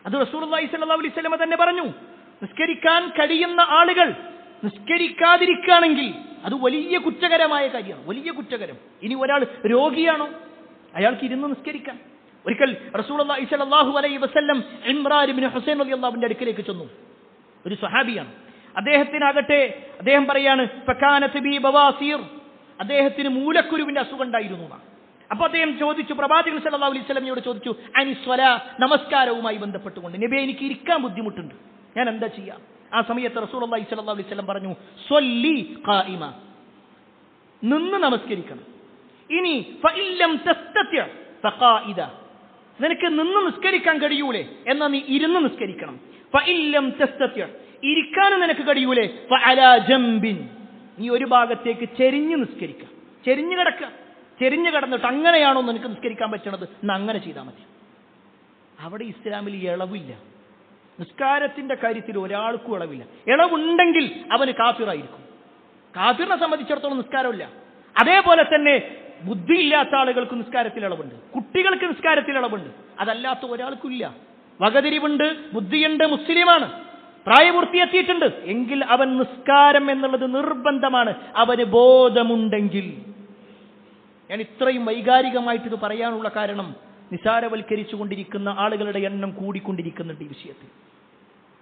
അത് റസൂലുള്ളാഹി സ്വല്ലല്ലാഹു അലൈഹി വസല്ലമ തന്നെ പറഞ്ഞു. നിസ്കരിക്കാൻ കഴിയുന്ന ആളുകൾ നിസ്കരിക്കാതിരിക്കുകയാണെങ്കിൽ അത് വലിയ കുറ്റകരമായ കാര്യമാണ്, വലിയ കുറ്റകരം. ഇനി ഒരാൾ രോഗിയാണോ, അയാൾക്ക് ഇരുന്ന് നിസ്കരിക്കാം. ഒരിക്കൽ റസൂലുള്ളാഹി സ്വല്ലല്ലാഹു അലൈഹി വസല്ലം ഇമ്രാൻ ഇബ്നു ഹുസൈൻ റളിയല്ലാഹു അൻഹുവിന്റെ അടുക്കലേക്ക് ചെന്നു. ഒരു സ്വഹാബിയാണ്. അദ്ദേഹത്തിനാകട്ടെ, അദ്ദേഹം പറയാണ്, ഫകാനത് ബി ബവാസീർ, അദ്ദേഹത്തിന് മൂലക്കുരുവിന്റെ അസുഖം ഉണ്ടായിരുന്നു. അപ്പൊ അദ്ദേഹം ചോദിച്ചു, പ്രവാചകൻ സല്ലല്ലാഹു അലൈഹി വസല്ലമയോട് ചോദിച്ചു, അനിസ്വലാ, നമസ്കാരവുമായി ബന്ധപ്പെട്ടുകൊണ്ട്, നബിയെ എനിക്ക് ഇരിക്കാൻ ബുദ്ധിമുട്ടുണ്ട്, ഞാൻ എന്താ ചെയ്യാം? ആ സമയത്ത് റസൂലുള്ളാഹി സ്വല്ലല്ലാഹു അലൈഹി വസല്ലം പറഞ്ഞു, സ്വല്ലി ഖായിമ, നിന്ന് നമസ്കരിക്കണം. ഇനി ഫഇല്ലം തസ്തതി ഫഖായിദ, നിനക്ക് നിന്ന് നിസ്കരിക്കാൻ കഴിയൂലേ, എന്നാ നീ ഇരുന്ന് നിസ്കരിക്കണം. ഫഇല്ലം തസ്തതി, ഇരിക്കാനും നിനക്ക് കഴിയൂലേ, ഫഅലാ ജംബിൻ, നീ ഒരു ഭാഗത്തേക്ക് ചെരിഞ്ഞ് നിസ്കരിക്കുക, ചെരിഞ്ഞു കിടക്കുക. ചെരിഞ്ഞു കിടന്നിട്ട് അങ്ങനെയാണോ നിനക്ക് നിസ്കരിക്കാൻ പറ്റണത്, എന്ന് അങ്ങനെ ചെയ്താൽ മതി. അവിടെ ഇസ്ലാമിൽ ഇളവില്ല. നിസ്കാരത്തിന്റെ കാര്യത്തിൽ ഒരാൾക്കും ഇളവില്ല. ഇളവുണ്ടെങ്കിൽ അവന് കാഫിറായിരിക്കും. കാഫിറിനെ സംബന്ധിച്ചിടത്തോളം നിസ്കാരമില്ല. അതേപോലെ തന്നെ ബുദ്ധിയില്ലാത്ത ആളുകൾക്ക് നിസ്കാരത്തിൽ ഇളവുണ്ട്, കുട്ടികൾക്ക് നിസ്കാരത്തിൽ ഇളവുണ്ട്. അതല്ലാത്ത ഒരാൾക്കും ഇല്ല. വകതിരിവുണ്ട്, ബുദ്ധിയുണ്ട്, മുസ്ലിമാണ്, പ്രായപൂർത്തിയെത്തിയിട്ടുണ്ട് എങ്കിൽ അവൻ നിസ്കാരം എന്നുള്ളത് നിർബന്ധമാണ്, അവന് ബോധമുണ്ടെങ്കിൽ. ഞാൻ ഇത്രയും വൈകാരികമായിട്ട് ഇത് പറയാനുള്ള കാരണം, നിസാരവൽക്കരിച്ചു കൊണ്ടിരിക്കുന്ന ആളുകളുടെ എണ്ണം കൂടിക്കൊണ്ടിരിക്കുന്നുണ്ട് ഈ വിഷയത്തിൽ.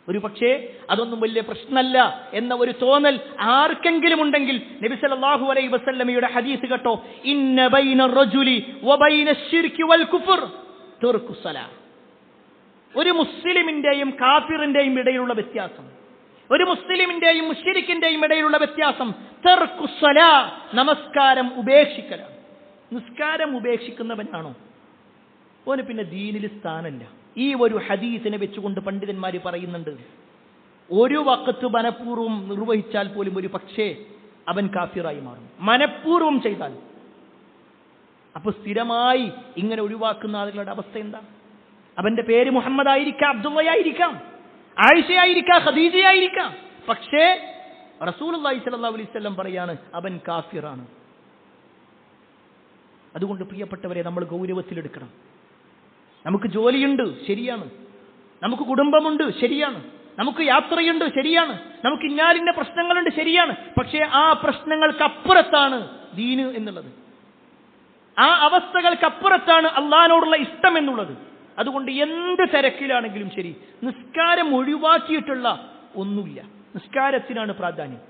ഒരു പക്ഷേ അതൊന്നും വലിയ പ്രശ്നമല്ല എന്ന ഒരു തോന്നൽ ആർക്കെങ്കിലും ഉണ്ടെങ്കിൽ നബി സല്ലല്ലാഹു അലൈഹി വസല്ലമയുടെ ഹദീസ് കേട്ടോ, ഇന്ന ബൈന റജുലി വബൈന ശിർകി വൽ കുഫർ തർക്കു സലാ. ഒരു മുസ്ലിമിന്റെയും കാഫിറിന്റെയും ഇടയിലുള്ള വ്യത്യാസം, ഒരു മുസ്ലിമിന്റെയും മുശ്രിക്കിന്റെയും ഇടയിലുള്ള വ്യത്യാസം തർക്കു സലാ, നമസ്കാരം ഉപേക്ഷിക്കലാണ്. നിസ്കാരം ഉപേക്ഷിക്കുന്നവനാണോ ഓന് പിന്നെ ദീനിൽ സ്ഥാനമില്ല. ഈ ഒരു ഹദീസിനെ വെച്ചുകൊണ്ട് പണ്ഡിതന്മാർ പറയുന്നുണ്ട്, ഒരു വഖത്ത് മനഃപൂർവ്വം നിർവഹിച്ചാൽ പോലും ഒരു പക്ഷേ അവൻ കാഫിറായി മാറും, മനഃപൂർവ്വം ചെയ്താൽ. അപ്പൊ സ്ഥിരമായി ഇങ്ങനെ ഒഴിവാക്കുന്ന ആളുകളുടെ അവസ്ഥ എന്താ? അവന്റെ പേര് മുഹമ്മദ് ആയിരിക്കാം, അബ്ദുള്ളയായിരിക്കാം, ആയിഷയായിരിക്കാം, ഖദീജയായിരിക്കാം, പക്ഷേ റസൂലുള്ളാഹി സ്വല്ലല്ലാഹു അലൈഹി വസല്ലം പറയാണ് അവൻ കാഫിറാണ്. അതുകൊണ്ട് പ്രിയപ്പെട്ടവരെ, നമ്മൾ ഗൗരവത്തിലെടുക്കണം. നമുക്ക് ജോലിയുണ്ട്, ശരിയാണ്. നമുക്ക് കുടുംബമുണ്ട്, ശരിയാണ്. നമുക്ക് യാത്രയുണ്ട്, ശരിയാണ്. നമുക്ക് ഇന്നാലിന്റെ പ്രശ്നങ്ങളുണ്ട്, ശരിയാണ്. പക്ഷേ ആ പ്രശ്നങ്ങൾക്കപ്പുറത്താണ് ദീന് എന്നുള്ളത്. ആ അവസ്ഥകൾക്കപ്പുറത്താണ് അള്ളാഹിനോടുള്ള ഇഷ്ടം എന്നുള്ളത്. അതുകൊണ്ട് എന്ത് തിരക്കിലാണെങ്കിലും ശരി, നിസ്കാരം ഒഴിവാക്കിയിട്ടുള്ള ഒന്നുമില്ല. നിസ്കാരത്തിനാണ് പ്രാധാന്യം,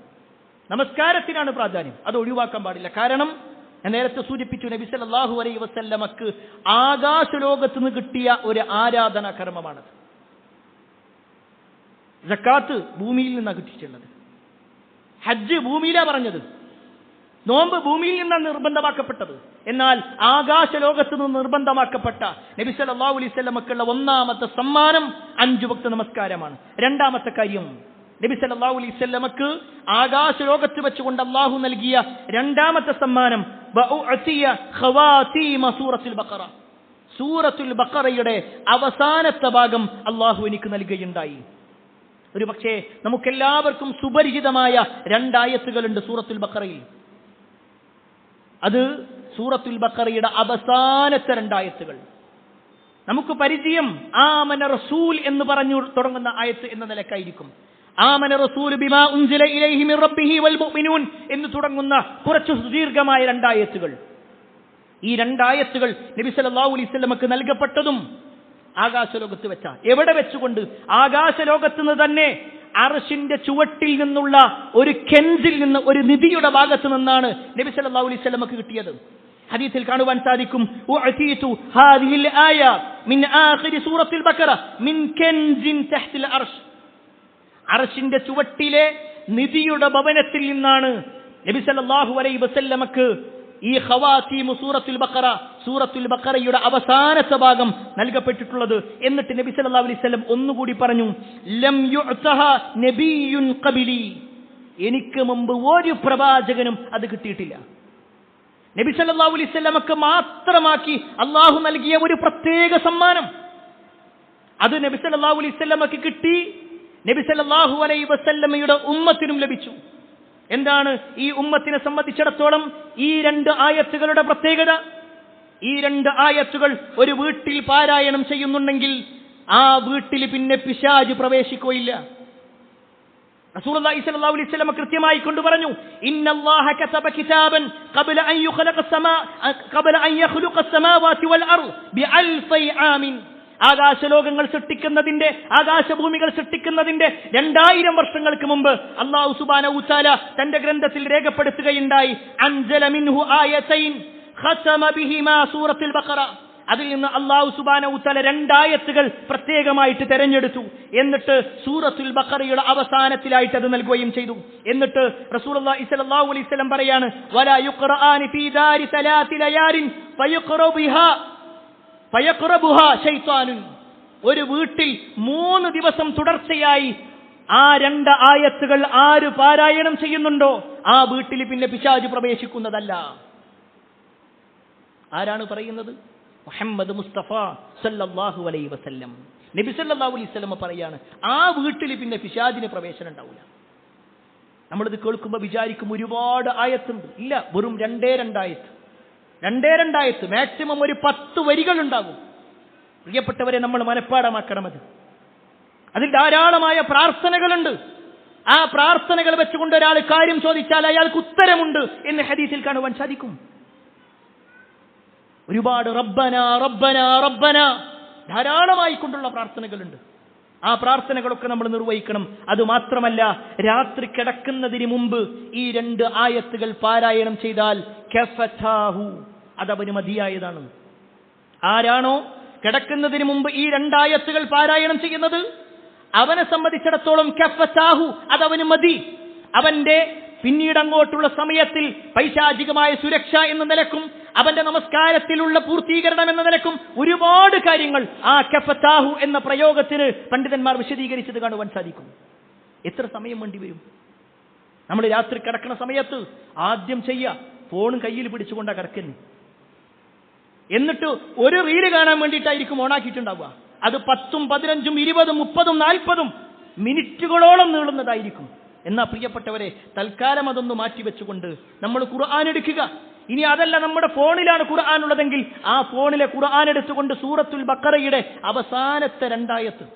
നമസ്കാരത്തിനാണ് പ്രാധാന്യം. അത് ഒഴിവാക്കാൻ പാടില്ല. കാരണം ഞാൻ നേരത്തെ സൂചിപ്പിച്ചു, നബി സല്ലല്ലാഹു അലൈഹി വസല്ലമക്ക് ആകാശലോകത്ത് നിന്ന് കിട്ടിയ ഒരു ആരാധനാ കർമ്മമാണത്. സക്കാത്ത് ഭൂമിയിൽ നിന്നാണ് കിട്ടിയിട്ടുള്ളത്, ഹജ്ജ് ഭൂമിയിലാണ് പറഞ്ഞത്, നോമ്പ് ഭൂമിയിൽ നിന്നാണ് നിർബന്ധമാക്കപ്പെട്ടത്. എന്നാൽ ആകാശലോകത്ത് നിന്ന് നിർബന്ധമാക്കപ്പെട്ട നബി സല്ലല്ലാഹു അലൈഹി വസല്ലമക്കുള്ള ഒന്നാമത്തെ സമ്മാനം 5 വക്ത നമസ്കാരമാണ്. രണ്ടാമത്തെ കാര്യം, നബി സല്ലല്ലാഹു അലൈഹി വസല്ലമക്ക് ആകാശലോകത്ത് വെച്ചുകൊണ്ട് അല്ലാഹു നൽകിയ രണ്ടാമത്തെ സമ്മാനം സൂറത്തുൽ ബഖറയുടെ അവസാനത്തെ ഭാഗം അല്ലാഹു എനിക്ക് നൽകുകയുണ്ടായി. ഒരു പക്ഷേ നമുക്കെല്ലാവർക്കും സുപരിചിതമായ 2 ആയത്തുകളുണ്ട് സൂറത്തുൽ ബഖറയിൽ. അത് സൂറത്തുൽ ബഖറയുടെ അവസാനത്തെ 2 ആയത്തുകൾ. നമുക്ക് പരിചയം ആമന റസൂൽ എന്ന് പറഞ്ഞു തുടങ്ങുന്ന ആയത്ത് എന്ന നിലക്കായിരിക്കും. ആമന റസൂൽ ബിമാ ഉൻസില ഇലൈഹി മിർ റബ്ബിഹി വൽ മുഅ്മിനൂൻ എന്ന് തുടങ്ങുന്ന കുറച്ച് സുദീർഘമായ 2 ആയത്തുകൾ. ഈ 2 ആയത്തുകൾ നബി സല്ലല്ലാഹു അലൈഹി വസല്ലമക്ക് നൽകപ്പെട്ടതും ആകാശലോകത്ത് വെച്ച, എവിടെ വെച്ചുകൊണ്ട്? ആകാശലോകത്ത് നിന്ന് തന്നെ അർശിന്റെ ചുവട്ടിൽ നിന്നുള്ള ഒരു കെൻസിൽ നിന്ന്, ഒരു നിധിയുടെ ഭാഗത്ത് നിന്നാണ് നബി സല്ലല്ലാഹു അലൈഹി വസല്ലമക്ക് കിട്ടിയത്. ഹദീസിൽ കാണുവാൻ സാധിക്കും, ഉഅതീതു ഹാദിഹിൽ ആയ മിൻ ആഖിരി സൂറത്തുൽ ബഖറ മിൻ കൻസിൻ തഹ്തിൽ അർശ്. അർശിന്റെ ചുവട്ടിലെ നിധിയുടെ ഭവനത്തിൽ നിന്നാണ് നബി സല്ലല്ലാഹു അലൈഹി വസല്ലമക്ക് ഈ ഖവാതീമു സൂറത്തുൽ ബഖറ, സൂറത്തുൽ ബഖറയുടെ അവസാനത്തെ ഭാഗം നൽകപ്പെട്ടിട്ടുള്ളത്. എന്നിട്ട് നബി സല്ലല്ലാഹു അലൈഹി വസല്ലം ഒന്നുകൂടി പറഞ്ഞു, ലം യുഅതഹ നബിയ്യുൻ ഖബലി, എനിക്ക് മുമ്പ് ഒരു പ്രവാചകനും അത് കിട്ടിയിട്ടില്ല. നബി സല്ലല്ലാഹു അലൈഹി വസല്ലമക്ക് മാത്രമാക്കി അല്ലാഹു നൽകിയ ഒരു പ്രത്യേക സമ്മാനം. അത് നബി സല്ലല്ലാഹു അലൈഹി വസല്ലമക്ക് കിട്ടി, നബി സല്ലല്ലാഹു അലൈഹി വസല്ലമയുടെ ഉമ്മത്തിനും ലഭിച്ചു. എന്താണ് ഈ ഉമ്മത്തിനെ സംബന്ധിച്ചിടത്തോളം ഈ 2 ആയത്തുകളുടെ പ്രത്യേകത? ഈ 2 ആയത്തുകൾ ഒരു വീട്ടിൽ പാരായണം ചെയ്യുന്നുണ്ടെങ്കിൽ ആ വീട്ടിൽ പിന്നെ പിശാച് പ്രവേശിക്കുകയില്ല. റസൂലുള്ളാഹി സ്വല്ലല്ലാഹു അലൈഹി വസല്ലം കൃത്യമായി കൊണ്ടുപറഞ്ഞു, ഇന്നല്ലാഹ കതബ കിതാബൻ ഖബല അൻ യഖ്ലുഖ അസ്സമാവാതി വൽ അർദ് ബിഅൽഫി ആമിൻ. ആകാശലോകങ്ങൾ സൃഷ്ടിക്കുന്നതിന്റെ, ആകാശഭൂമികൾ സൃഷ്ടിക്കുന്നതിന്റെ 2000 വർഷങ്ങൾക്ക് മുമ്പ് അല്ലാഹു സുബ്ഹാനഹു വ തആല തന്റെ ഗ്രന്ഥത്തിൽ രേഖപ്പെടുത്തുകയുണ്ടായി, അൻസല മിൻഹു ആയതൈൻ ഖതമ ബിഹിമാ സൂറത്തുൽ ബഖറ. അതിൽ നിന്ന് അല്ലാഹു സുബ്ഹാനഹു വ തആല 2 ആയത്തുകൾ പ്രത്യേകമായിട്ട് തെരഞ്ഞെടുത്തു. എന്നിട്ട് സൂറത്തുൽ ബഖറയുടെ അവസാനത്തിലായിട്ട് അത് നൽകുകയും ചെയ്തു. എന്നിട്ട് റസൂലുള്ളാഹി സ്വല്ലല്ലാഹു അലൈഹി വസല്ലം പറയാണ്, വലാ യുഖ്റആനി ഫീ ദാരി 3 ലയാലിൻ ഫയഖ്റബുഹാ ശൈത്താനുൻ. ഒരു വീട്ടിൽ 3 ദിവസം തുടർച്ചയായി ആ 2 ആയത്തുകൾ ആര് പാരായണം ചെയ്യുന്നുണ്ടോ ആ വീട്ടിൽ പിന്നെ പിശാച് പ്രവേശിക്കുന്നതല്ല. ആരാണ് പറയുന്നത്? മുഹമ്മദ് മുസ്തഫ സല്ലല്ലാഹു അലൈഹി വസല്ലം. നബി സല്ലല്ലാഹു അലൈഹി വസല്ലം പറയാണ്, ആ വീട്ടിൽ പിന്നെ പിശാചിന് പ്രവേശനം ഉണ്ടാവില്ല. നമ്മളിത് കേൾക്കുമ്പോൾ വിചാരിക്കും ഒരുപാട് ആയത്തുണ്ട്. ഇല്ല, വെറും 2 ആയത്ത്, 2 ആയത്ത്, മാക്സിമം ഒരു 10 വരികൾ ഉണ്ടാകും. പ്രിയപ്പെട്ടവരെ, നമ്മൾ മനഃപ്പാടമാക്കണം. അതിൽ ധാരാളമായ പ്രാർത്ഥനകളുണ്ട്. ആ പ്രാർത്ഥനകൾ വെച്ചുകൊണ്ട് ഒരാൾ കാര്യം ചോദിച്ചാൽ അയാൾക്ക് ഉത്തരമുണ്ട് എന്ന് ഹദീസിൽ കാണുവാൻ സാധിക്കും. ഒരുപാട് റബ്ബന റബ്ബന റബ്ബന ധാരാളമായി കൊണ്ടുള്ള പ്രാർത്ഥനകളുണ്ട്. ആ പ്രാർത്ഥനകളൊക്കെ നമ്മൾ നിർവഹിക്കണം. അതുമാത്രമല്ല, രാത്രി കിടക്കുന്നതിന് മുമ്പ് ഈ 2 ആയത്തുകൾ പാരായണം ചെയ്താൽ കഫതാഹു, അതവന് മതിയായതാണ്. ആരാണോ കിടക്കുന്നതിന് മുമ്പ് ഈ 2 ആയത്തുകൾ പാരായണം ചെയ്യുന്നത്, അവനെ സംബന്ധിച്ചിടത്തോളം കഫതാഹു, അതവന് മതി. അവന്റെ പിന്നീട് അങ്ങോട്ടുള്ള സമയത്തിൽ പൈശാചികമായ സുരക്ഷ എന്ന നിലക്കും അവന്റെ നമസ്കാരത്തിലുള്ള പൂർത്തീകരണം എന്ന നിലക്കും ഒരുപാട് കാര്യങ്ങൾ ആ കഫതാഹു എന്ന പ്രയോഗത്തിന് പണ്ഡിതന്മാർ വിശദീകരിച്ചത് കാണുവാൻ സാധിക്കും. എത്ര സമയം വേണ്ടി വരും? നമ്മൾ രാത്രി കിടക്കുന്ന സമയത്ത് ആദ്യം ഫോൺ കയ്യിൽ പിടിച്ചുകൊണ്ടാ കിടക്കുന്നു. എന്നിട്ട് ഒരു റീല് കാണാൻ വേണ്ടിയിട്ടായിരിക്കും ഓണാക്കിയിട്ടുണ്ടാവുക. അത് 10, 15, 20, 30, 40 മിനിറ്റുകളോളം നീളുന്നതായിരിക്കും. എന്നാ പ്രിയപ്പെട്ടവരെ, തൽക്കാലം അതൊന്ന് മാറ്റിവെച്ചുകൊണ്ട് നമ്മൾ ഖുർആൻ എടുക്കുക. ഇനി അതല്ല, നമ്മുടെ ഫോണിലാണ് ഖുർആൻ ഉള്ളതെങ്കിൽ ആ ഫോണിലെ ഖുർആൻ എടുത്തുകൊണ്ട് സൂറത്തുൽ ബഖറയുടെ അവസാനത്തെ 2 ആയത്ത്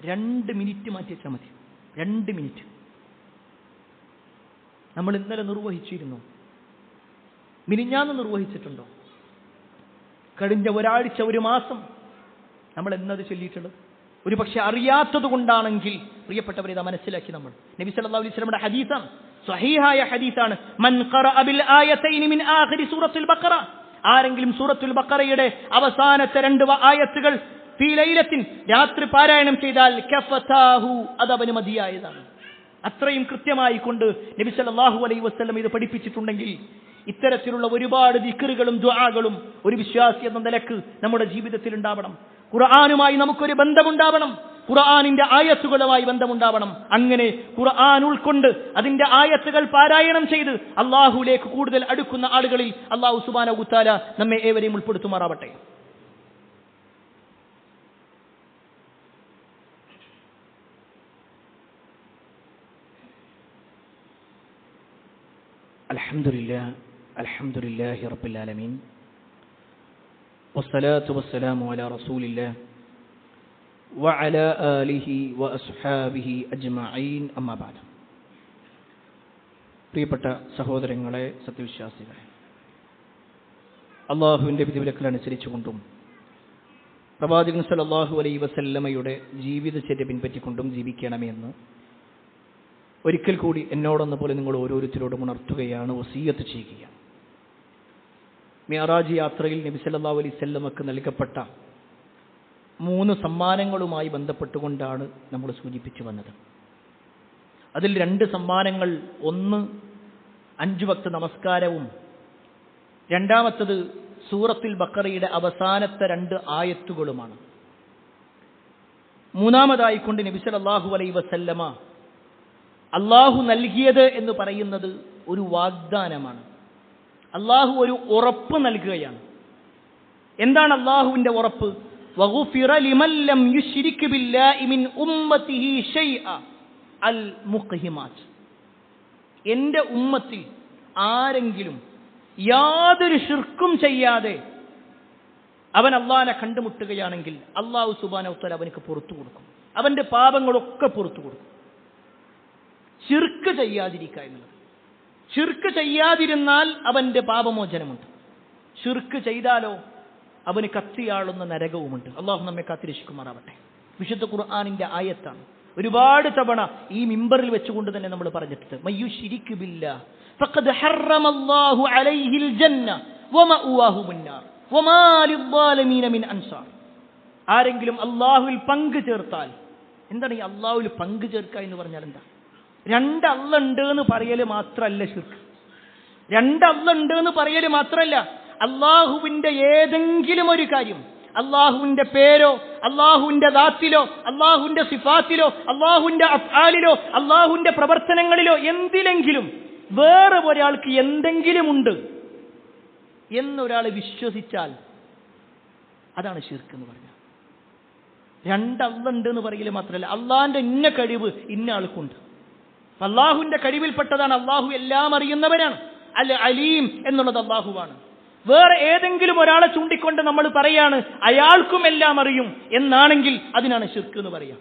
2 മിനിറ്റ് മാറ്റി വെച്ചാൽ മതി. 2 മിനിറ്റ്. നമ്മൾ ഇന്നലെ നിർവഹിച്ചിരുന്നു, മിനിഞ്ഞാന്ന് നിർവഹിച്ചിട്ടുണ്ടോ? കഴിഞ്ഞ ഒരാഴ്ച, ഒരു മാസം നമ്മൾ എന്നത് ചൊല്ലിയിട്ടുള്ളത്? ഒരു പക്ഷെ അറിയാത്തത് കൊണ്ടാണെങ്കിൽ പ്രിയപ്പെട്ടവരെ, ഇത് മനസ്സിലാക്കി. നമ്മൾ നബി സല്ലല്ലാഹു അലൈഹി വസല്ലമയുടെ ഹദീസാണ്, സ്വഹീഹായ ഹദീസാണ്. മൻ ഖറഅ ബിൽ ആയതൈനി മിൻ ആഖിരി സൂറത്തുൽ ബഖറ, ആരെങ്കിലും സൂറത്തുൽ ബഖറയുടെ അവസാനത്തെ 2 ആയത്തുകൾ ഫീ ലൈലത്തിൻ, രാത്രി പാരായണം ചെയ്താൽ കഫതാഹു, അതവന് മതിയായതാണ്. അത്രയും കൃത്യമായി കൊണ്ട് നബി സല്ലല്ലാഹു അലൈഹി വസല്ലം ഇത് പഠിപ്പിച്ചിട്ടുണ്ടെങ്കിൽ ഇത്തരത്തിലുള്ള ഒരുപാട് ദിക്റുകളും ദുആകളും ഒരു വിശ്വാസി എന്ന നിലക്ക് നമ്മുടെ ജീവിതത്തിൽ ഉണ്ടാവണം. ഖുർആനുമായി നമുക്കൊരു ബന്ധമുണ്ടാവണം, ഖുർആനിന്റെ ആയത്തുകളുമായി ബന്ധമുണ്ടാവണം. അങ്ങനെ ഖുർആൻ ഉൾക്കൊണ്ട് അതിന്റെ ആയത്തുകൾ പാരായണം ചെയ്ത് അല്ലാഹുവിലേക്ക് കൂടുതൽ അടുക്കുന്ന ആളുകളിൽ അല്ലാഹു സുബ്ഹാനഹു വ തആല നമ്മെ ഏവരെയും ഉൾപ്പെടുത്തുമാറാവട്ടെ. അൽഹംദുലില്ലാഹി റബ്ബിൽ ആലമീൻ, വസ്സലാത്തു വസ്സലാമു അലാ റസൂലില്ലാഹ് വഅലാ ആലിഹി വഅസ്ഹാബിഹി അജ്മഈൻ, അമ്മാ ബഅദ്. പ്രിയപ്പെട്ട സഹോദരങ്ങളെ, സത്യവിശ്വാസികളെ, അള്ളാഹുവിൻ്റെ വിധിവിലക്കലനുസരിച്ചുകൊണ്ടും പ്രവാചകൻ സല്ലല്ലാഹു അലൈഹി വസല്ലമയുടെ ജീവിതചര്യ പിൻപറ്റിക്കൊണ്ടും ജീവിക്കണമെന്ന് ഒരിക്കൽ കൂടി എന്നോടെന്ന പോലെ നിങ്ങൾ ഓരോരുത്തരോടും ഉണർത്തുകയാണ്, വസിയ്യത്ത് ചെയ്യുകയാണ്. മിഅ്റാജ് യാത്രയിൽ നബി സല്ലല്ലാഹു അലൈഹി വസല്ലമക്ക് നൽകപ്പെട്ട 3 സമ്മാനങ്ങളുമായി ബന്ധപ്പെട്ടുകൊണ്ടാണ് നമ്മൾ സൂചിപ്പിച്ചു വന്നത്. അതിൽ 2 സമ്മാനങ്ങൾ, ഒന്ന് 5 വക്ത് നമസ്കാരവും, രണ്ടാമത്തത് സൂറത്തുൽ ബഖറയുടെ അവസാനത്തെ 2 ആയത്തുകളുമാണ്. മൂന്നാമതായിക്കൊണ്ട് നബി സല്ലല്ലാഹു അലൈഹി വസല്ലമ അള്ളാഹു നൽകിയത് എന്ന് പറയുന്നത് ഒരു വാഗ്ദാനമാണ്. അള്ളാഹു ഒരു ഉറപ്പ് നൽകുകയാണ്. എന്താണ് അള്ളാഹുവിന്റെ ഉറപ്പ്? വഗുഫിറ ലിമൻ ലം യുശ്രിക് ബില്ലാഹി മിൻ ഉമ്മത്തിഹി ശൈഅ അൽ മുഖ്ഹിമാത്ത്. എൻ്റെ ഉമ്മത്തിൽ ആരെങ്കിലും യാതൊരു ശിർക്കും ചെയ്യാതെ അവൻ അള്ളാഹിനെ കണ്ടുമുട്ടുകയാണെങ്കിൽ അള്ളാഹു സുബ്ഹാനഹു വ തആല അവനക്ക് പുറത്തു കൊടുക്കും, അവന്റെ പാപങ്ങളൊക്കെ പുറത്തു കൊടുക്കും. ശിർക്ക് ചെയ്യാതിരിക്കുക എന്നുള്ളത്. ശിർക്ക് ചെയ്യാതിരുന്നാൽ അവന്റെ പാപമോചനമുണ്ട്. ശിർക്ക് ചെയ്താലോ അവന് കത്തിയാളുന്ന നരകവുമുണ്ട്. അള്ളാഹു നമ്മെ കാത്തിരക്ഷിക്കുമാറാവട്ടെ. വിശുദ്ധ ഖുർആനിന്റെ ആയത്താണ്. ഒരുപാട് തവണ ഈ മിമ്പറിൽ വെച്ചുകൊണ്ട് തന്നെ നമ്മൾ പറഞ്ഞിട്ടുണ്ട്, മയ്യുശ്രിക് ബില്ലാഹ് ഫഖദ് ഹറമല്ലാഹു അലൈഹിൽ ജന്ന വമഅവാഹു മുന്നാർ വമാ ലിദ്ദാലിമീന മിൻ അൻസാർ. ആരെങ്കിലും അള്ളാഹുവിൽ പങ്കു ചേർത്താൽ, എന്താണ് ഈ അള്ളാഹുവിൽ പങ്കു ചേർക്കുക എന്ന് പറഞ്ഞാൽ എന്താ? 2 അള്ള ഉണ്ട് എന്ന് പറയല് മാത്രമല്ല ശിർക്ക്. 2 അള്ള ഉണ്ട് എന്ന് പറയല് മാത്രമല്ല, അള്ളാഹുവിന്റെ ഏതെങ്കിലും ഒരു കാര്യം, അള്ളാഹുവിന്റെ പേരോ അള്ളാഹുവിന്റെ ദാത്തിലോ അള്ളാഹുവിന്റെ സിഫാത്തിലോ അള്ളാഹുവിന്റെ അഫ്ആലിലോ അള്ളാഹുവിന്റെ പ്രവർത്തനങ്ങളിലോ എന്തിലെങ്കിലും വേറെ ഒരാൾക്ക് എന്തെങ്കിലും ഉണ്ട് എന്നൊരാൾ വിശ്വസിച്ചാൽ അതാണ് ശിർക്ക് എന്ന് പറഞ്ഞാൽ. 2 അള്ള ഉണ്ട് എന്ന് പറയല് മാത്രമല്ല, അള്ളാഹിന്റെ ഇന്ന കഴിവ് ഇന്ന ആൾക്കുണ്ട്. അള്ളാഹുവിന്റെ കഴിവിൽപ്പെട്ടതാണ് അള്ളാഹു എല്ലാം അറിയുന്നവരാണ്. അൽ അലീം എന്നുള്ളത് അള്ളാഹുവാണ്. വേറെ ഏതെങ്കിലും ഒരാളെ ചൂണ്ടിക്കൊണ്ട് നമ്മൾ പറയാണ് അയാൾക്കും എല്ലാം അറിയും എന്നാണെങ്കിൽ അതിനാണ് ശിർക്ക് എന്ന് പറയാം.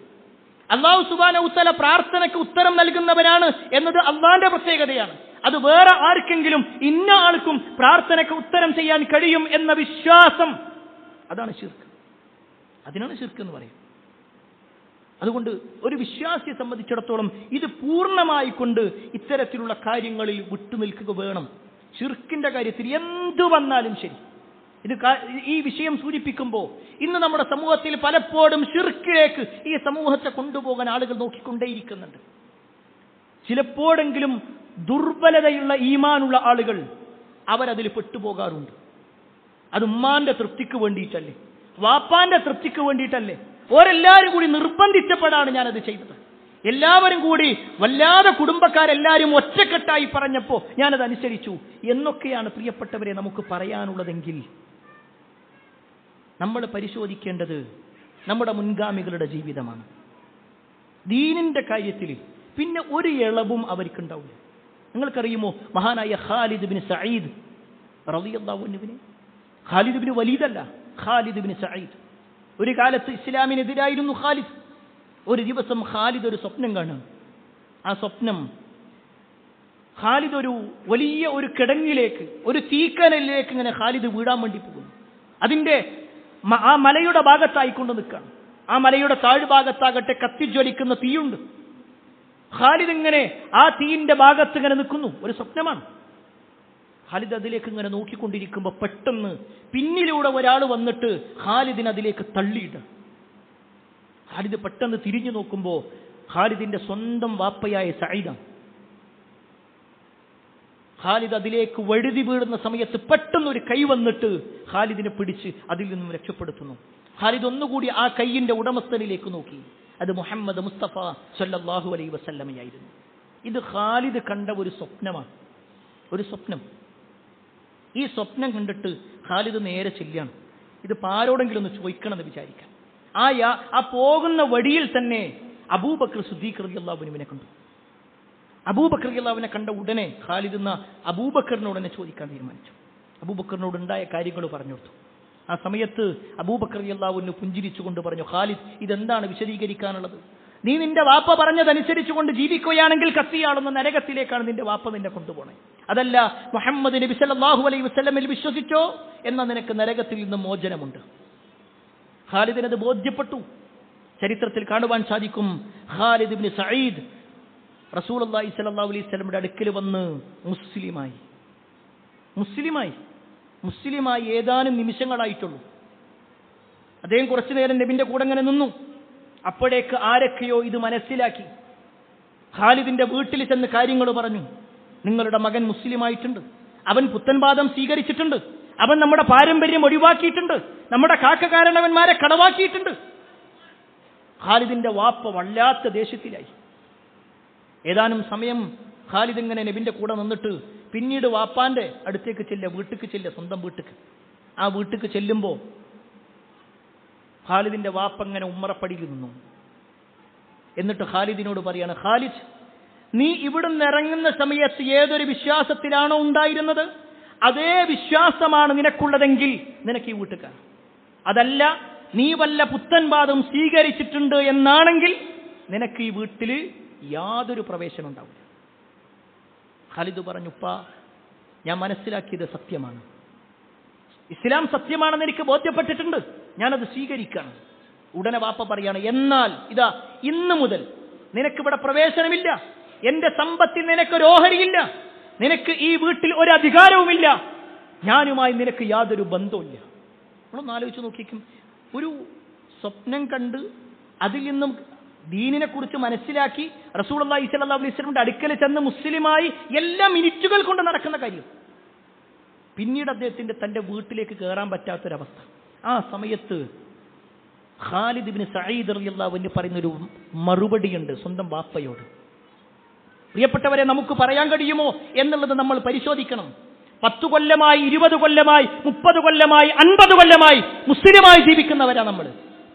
അള്ളാഹു സുബ്ഹാനഹു വ തആല പ്രാർത്ഥനയ്ക്ക് ഉത്തരം നൽകുന്നവരാണ് എന്നത് അള്ളാഹിന്റെ പ്രത്യേകതയാണ്. അത് വേറെ ആർക്കെങ്കിലും ഇന്ന ആൾക്കും പ്രാർത്ഥനയ്ക്ക് ഉത്തരം ചെയ്യാൻ കഴിയും എന്ന വിശ്വാസം, അതാണ് ശിർക്ക്. അതിനാണ് ശിർക്ക് എന്ന് പറയും. അതുകൊണ്ട് ഒരു വിശ്വാസിയെ സംബന്ധിച്ചിടത്തോളം ഇത് പൂർണ്ണമായി കൊണ്ട് ഇത്തരത്തിലുള്ള കാര്യങ്ങളിൽ വിട്ടുനിൽക്കുക വേണം. ശിർക്കിന്റെ കാര്യത്തിൽ എന്തു വന്നാലും ശരി. ഈ വിഷയം സൂചിപ്പിക്കുമ്പോൾ ഇന്ന് നമ്മുടെ സമൂഹത്തിൽ പലപ്പോഴും ശിർക്കിലേക്ക് ഈ സമൂഹത്തെ കൊണ്ടുപോകാൻ ആളുകൾ നോക്കിക്കൊണ്ടേയിരിക്കുന്നുണ്ട്. ചിലപ്പോഴെങ്കിലും ദുർബലതയുള്ള ഈമാനുള്ള ആളുകൾ അവരതിൽ പെട്ടുപോകാറുണ്ട്. അത് ഉമ്മാന്റെ തൃപ്തിക്ക് വേണ്ടിയിട്ടല്ലേ, വാപ്പാന്റെ തൃപ്തിക്ക് വേണ്ടിയിട്ടല്ലേ, ഓരെല്ലാവരും കൂടി നിർബന്ധിച്ചപ്പോഴാണ് ഞാനത് ചെയ്തത്. എല്ലാവരും കൂടി വല്ലാതെ കുടുംബക്കാരെല്ലാവരും ഒറ്റക്കെട്ടായി പറഞ്ഞപ്പോ ഞാനത് അനുസരിച്ചു എന്നൊക്കെയാണ് പ്രിയപ്പെട്ടവരെ നമുക്ക് പറയാനുള്ളതെങ്കിൽ നമ്മൾ പരിശോധിക്കേണ്ടത് നമ്മുടെ മുൻഗാമികളുടെ ജീവിതമാണ്. ദീനിന്റെ കാര്യത്തിൽ പിന്നെ ഒരു ഇളവും അവർക്കുണ്ടാവില്ല. നിങ്ങൾക്കറിയുമോ മഹാനായ ഖാലിദ് ബിൻ സഈദ് റളിയല്ലാഹു അൻഹുവിനെ? ഖാലിദ് ബിൻ വലീദ് അല്ല, ഖാലിദ് ബിൻ സഈദ്. ഒരു കാലത്ത് ഇസ്ലാമിനെതിരായിരുന്നു ഖാലിദ്. ഒരു ദിവസം ഖാലിദ് ഒരു സ്വപ്നം കാണും. ആ സ്വപ്നം ഖാലിദ് ഒരു വലിയ ഒരു കിടങ്ങിലേക്ക്, ഒരു തീക്കനലിലേക്ക് ഇങ്ങനെ ഖാലിദ് വീഴാൻ വേണ്ടി പോകുന്നു. അതിന്റെ ആ മലയുടെ ഭാഗത്തായിക്കൊണ്ട് നിൽക്കുകയാണ്. ആ മലയുടെ താഴ്ഭാഗത്താകട്ടെ കത്തിജ്വലിക്കുന്ന തീയുണ്ട്. ഖാലിദ് ഇങ്ങനെ ആ തീയിന്റെ ഭാഗത്ത് ഇങ്ങനെ നിൽക്കുന്നു. ഒരു സ്വപ്നമാണ്. ഖാലിദ് അതിലേക്ക് ഇങ്ങനെ നോക്കിക്കൊണ്ടിരിക്കുമ്പോൾ പെട്ടെന്ന് പിന്നിലൂടെ ഒരാൾ വന്നിട്ട് ഖാലിദിനെ അതിലേക്ക് തള്ളിയിട്ട് ഖാലിദ് പെട്ടെന്ന് തിരിഞ്ഞു നോക്കുമ്പോൾ ഖാലിദിന്റെ സ്വന്തം വാപ്പയായ സഈദാണ്. ഖാലിദ് അതിലേക്ക് വഴുതി വീഴുന്ന സമയത്ത് പെട്ടെന്ന് ഒരു കൈ വന്നിട്ട് ഖാലിദിനെ പിടിച്ച് അതിൽ നിന്നും രക്ഷപ്പെടുത്തുന്നു. ഖാലിദ് ഒന്നുകൂടി ആ കൈയിന്റെ ഉടമസ്ഥനിലേക്ക് നോക്കി. അത് മുഹമ്മദ് മുസ്തഫ സല്ലല്ലാഹു അലൈഹി വസല്ലമയായിരുന്നു. ഇത് ഖാലിദ് കണ്ട ഒരു സ്വപ്നമാണ്, ഒരു സ്വപ്നം. ഈ സ്വപ്നം കണ്ടിട്ട് ഖാലിദ് നേരെ ചെല്ലുകയാണ്. ഇത് ആരോടെങ്കിലും ഒന്ന് ചോദിക്കണമെന്ന് വിചാരിക്കാം. ആ പോകുന്ന വഴിയിൽ തന്നെ അബൂബക്കർ സിദ്ദീഖ് റളിയല്ലാഹു അൻഹുവിനെ കണ്ടു. അബൂബക്കർ റളിയല്ലാഹുവിനെ കണ്ട ഉടനെ ഖാലിദ് അബൂബക്കറിനോടനെ ചോദിക്കാൻ തീരുമാനിച്ചു. അബൂബക്കറിനോട് ഉണ്ടായ കാര്യങ്ങൾ പറഞ്ഞു കൊടുത്തു. ആ സമയത്ത് അബൂബക്കർ റളിയല്ലാഹു അൻഹു പുഞ്ചിരിച്ചുകൊണ്ട് പറഞ്ഞു, ഖാലിദ്, ഇതെന്താണ് വിശദീകരിക്കാനുള്ളത്? നീ നിന്റെ വാപ്പ പറഞ്ഞതനുസരിച്ചുകൊണ്ട് ജീവിക്കുകയാണെങ്കിൽ കത്തിയാളുന്ന നരകത്തിലേക്കാണ് നിന്റെ വാപ്പ നിന്നെ കൊണ്ടുപോണേ. അതല്ല മുഹമ്മദ് നബി സല്ലല്ലാഹു അലൈഹി വസല്ലമയിൽ വിശ്വസിച്ചോ എന്നാൽ നിനക്ക് നരകത്തിൽ നിന്ന് മോചനമുണ്ട്. ഖാലിദിനത് ബോധ്യപ്പെട്ടു. ചരിത്രത്തിൽ കാണുവാൻ സാധിക്കും, ഖാലിദ് ഇബ്നു സഈദ് റസൂലുള്ളാഹി സ്വല്ലല്ലാഹു അലൈഹി വസല്ലമയുടെ അടുക്കൽ വന്ന് മുസ്ലിമായി ഏതാനും നിമിഷങ്ങളായിട്ടുള്ളൂ. അദ്ദേഹം കുറച്ചു നേരം നബിന്റെ കൂടെ അങ്ങനെ നിന്നു. അപ്പോഴേക്ക് ആരൊക്കെയോ ഇത് മനസ്സിലാക്കി. ഖാലിദിന്റെ വീട്ടിൽ ചെന്ന് കാര്യങ്ങൾ പറഞ്ഞു. നിങ്ങളുടെ മകൻ മുസ്ലിമായിട്ടുണ്ട്, അവൻ പുത്തൻവാദം സ്വീകരിച്ചിട്ടുണ്ട്, അവൻ നമ്മുടെ പാരമ്പര്യം ഒഴിവാക്കിയിട്ടുണ്ട്, നമ്മുടെ കാക്കകാരണവന്മാരെ കടവാക്കിയിട്ടുണ്ട്. ഖാലിദിന്റെ വാപ്പ വല്ലാത്ത ദേഷ്യത്തിലായി. ഏതാനും സമയം ഖാലിദ് ഇങ്ങനെ നബിന്റെ കൂടെ നിന്നിട്ട് പിന്നീട് വാപ്പാന്റെ അടുത്തേക്ക് വീട്ടിക്ക് ചെല്ലുക, സ്വന്തം വീട്ടിക്ക്. ആ വീട്ടിക്ക് ചെല്ലുമ്പോൾ ഖാലിദിന്റെ വാപ്പ ഇങ്ങനെ ഉമ്മറപ്പടിയിൽ നിന്നു. എന്നിട്ട് ഖാലിദിനോട് പറയാണ്, ഖാലിദ്, നീ ഇവിടുന്ന് ഇറങ്ങുന്ന സമയത്ത് ഏതൊരു വിശ്വാസത്തിലാണോ ഉണ്ടായിരുന്നത് അതേ വിശ്വാസമാണ് നിനക്കുള്ളതെങ്കിൽ നിനക്ക് ഈ വീട്ടുകാർ. അതല്ല നീ വല്ല പുത്തൻവാദം സ്വീകരിച്ചിട്ടുണ്ട് എന്നാണെങ്കിൽ നിനക്ക് ഈ വീട്ടിൽ യാതൊരു പ്രവേശനം ഉണ്ടാവില്ല. ഖാലിദ് പറഞ്ഞു, ഉപ്പാ, ഞാൻ മനസ്സിലാക്കിയത് സത്യമാണ്, ഇസ്ലാം സത്യമാണെന്ന് എനിക്ക് ബോധ്യപ്പെട്ടിട്ടുണ്ട്, ഞാനത് സ്വീകരിക്കണം. ഉടനെ വാപ്പ പറയാണ്, എന്നാൽ ഇതാ ഇന്നു മുതൽ നിനക്കിവിടെ പ്രവേശനമില്ല, എന്റെ സമ്പത്തിൽ നിനക്കൊരു ഓഹരിയില്ല, നിനക്ക് ഈ വീട്ടിൽ ഒരു അധികാരവുമില്ല, ഞാനുമായി നിനക്ക് യാതൊരു ബന്ധവുമില്ല. നമ്മളൊന്ന് ആലോചിച്ച് നോക്കിക്കും. ഒരു സ്വപ്നം കണ്ട് അതിൽ നിന്നും ദീനിനെ കുറിച്ച് മനസ്സിലാക്കി റസൂലുള്ളാഹി സ്വല്ലല്ലാഹു അലൈഹി വസല്ലമയുടെ അടുക്കൽ ചെന്ന് മുസ്ലിമായി എല്ലാ മിനിറ്റുകൾ കൊണ്ട് നടക്കുന്ന കാര്യം. പിന്നീട് അദ്ദേഹത്തിന്റെ തന്റെ വീട്ടിലേക്ക് കയറാൻ പറ്റാത്തൊരവസ്ഥ. ആ സമയത്ത് ഖാലിദ് ഇബ്നു സഈദ് റളിയല്ലാഹു അൻഹു പറയുന്നൊരു മറുപടിയുണ്ട് സ്വന്തം ബാപ്പയോട്. പ്രിയപ്പെട്ടവരെ, നമുക്ക് പറയാൻ കഴിയുമോ എന്നുള്ളത് നമ്മൾ പരിശോധിക്കണം. 10 കൊല്ലമായി, 20 കൊല്ലമായി, 30 കൊല്ലമായി, 50 കൊല്ലമായി മുസ്ലിമായി ജീവിക്കുന്നവരാ നമ്മൾ.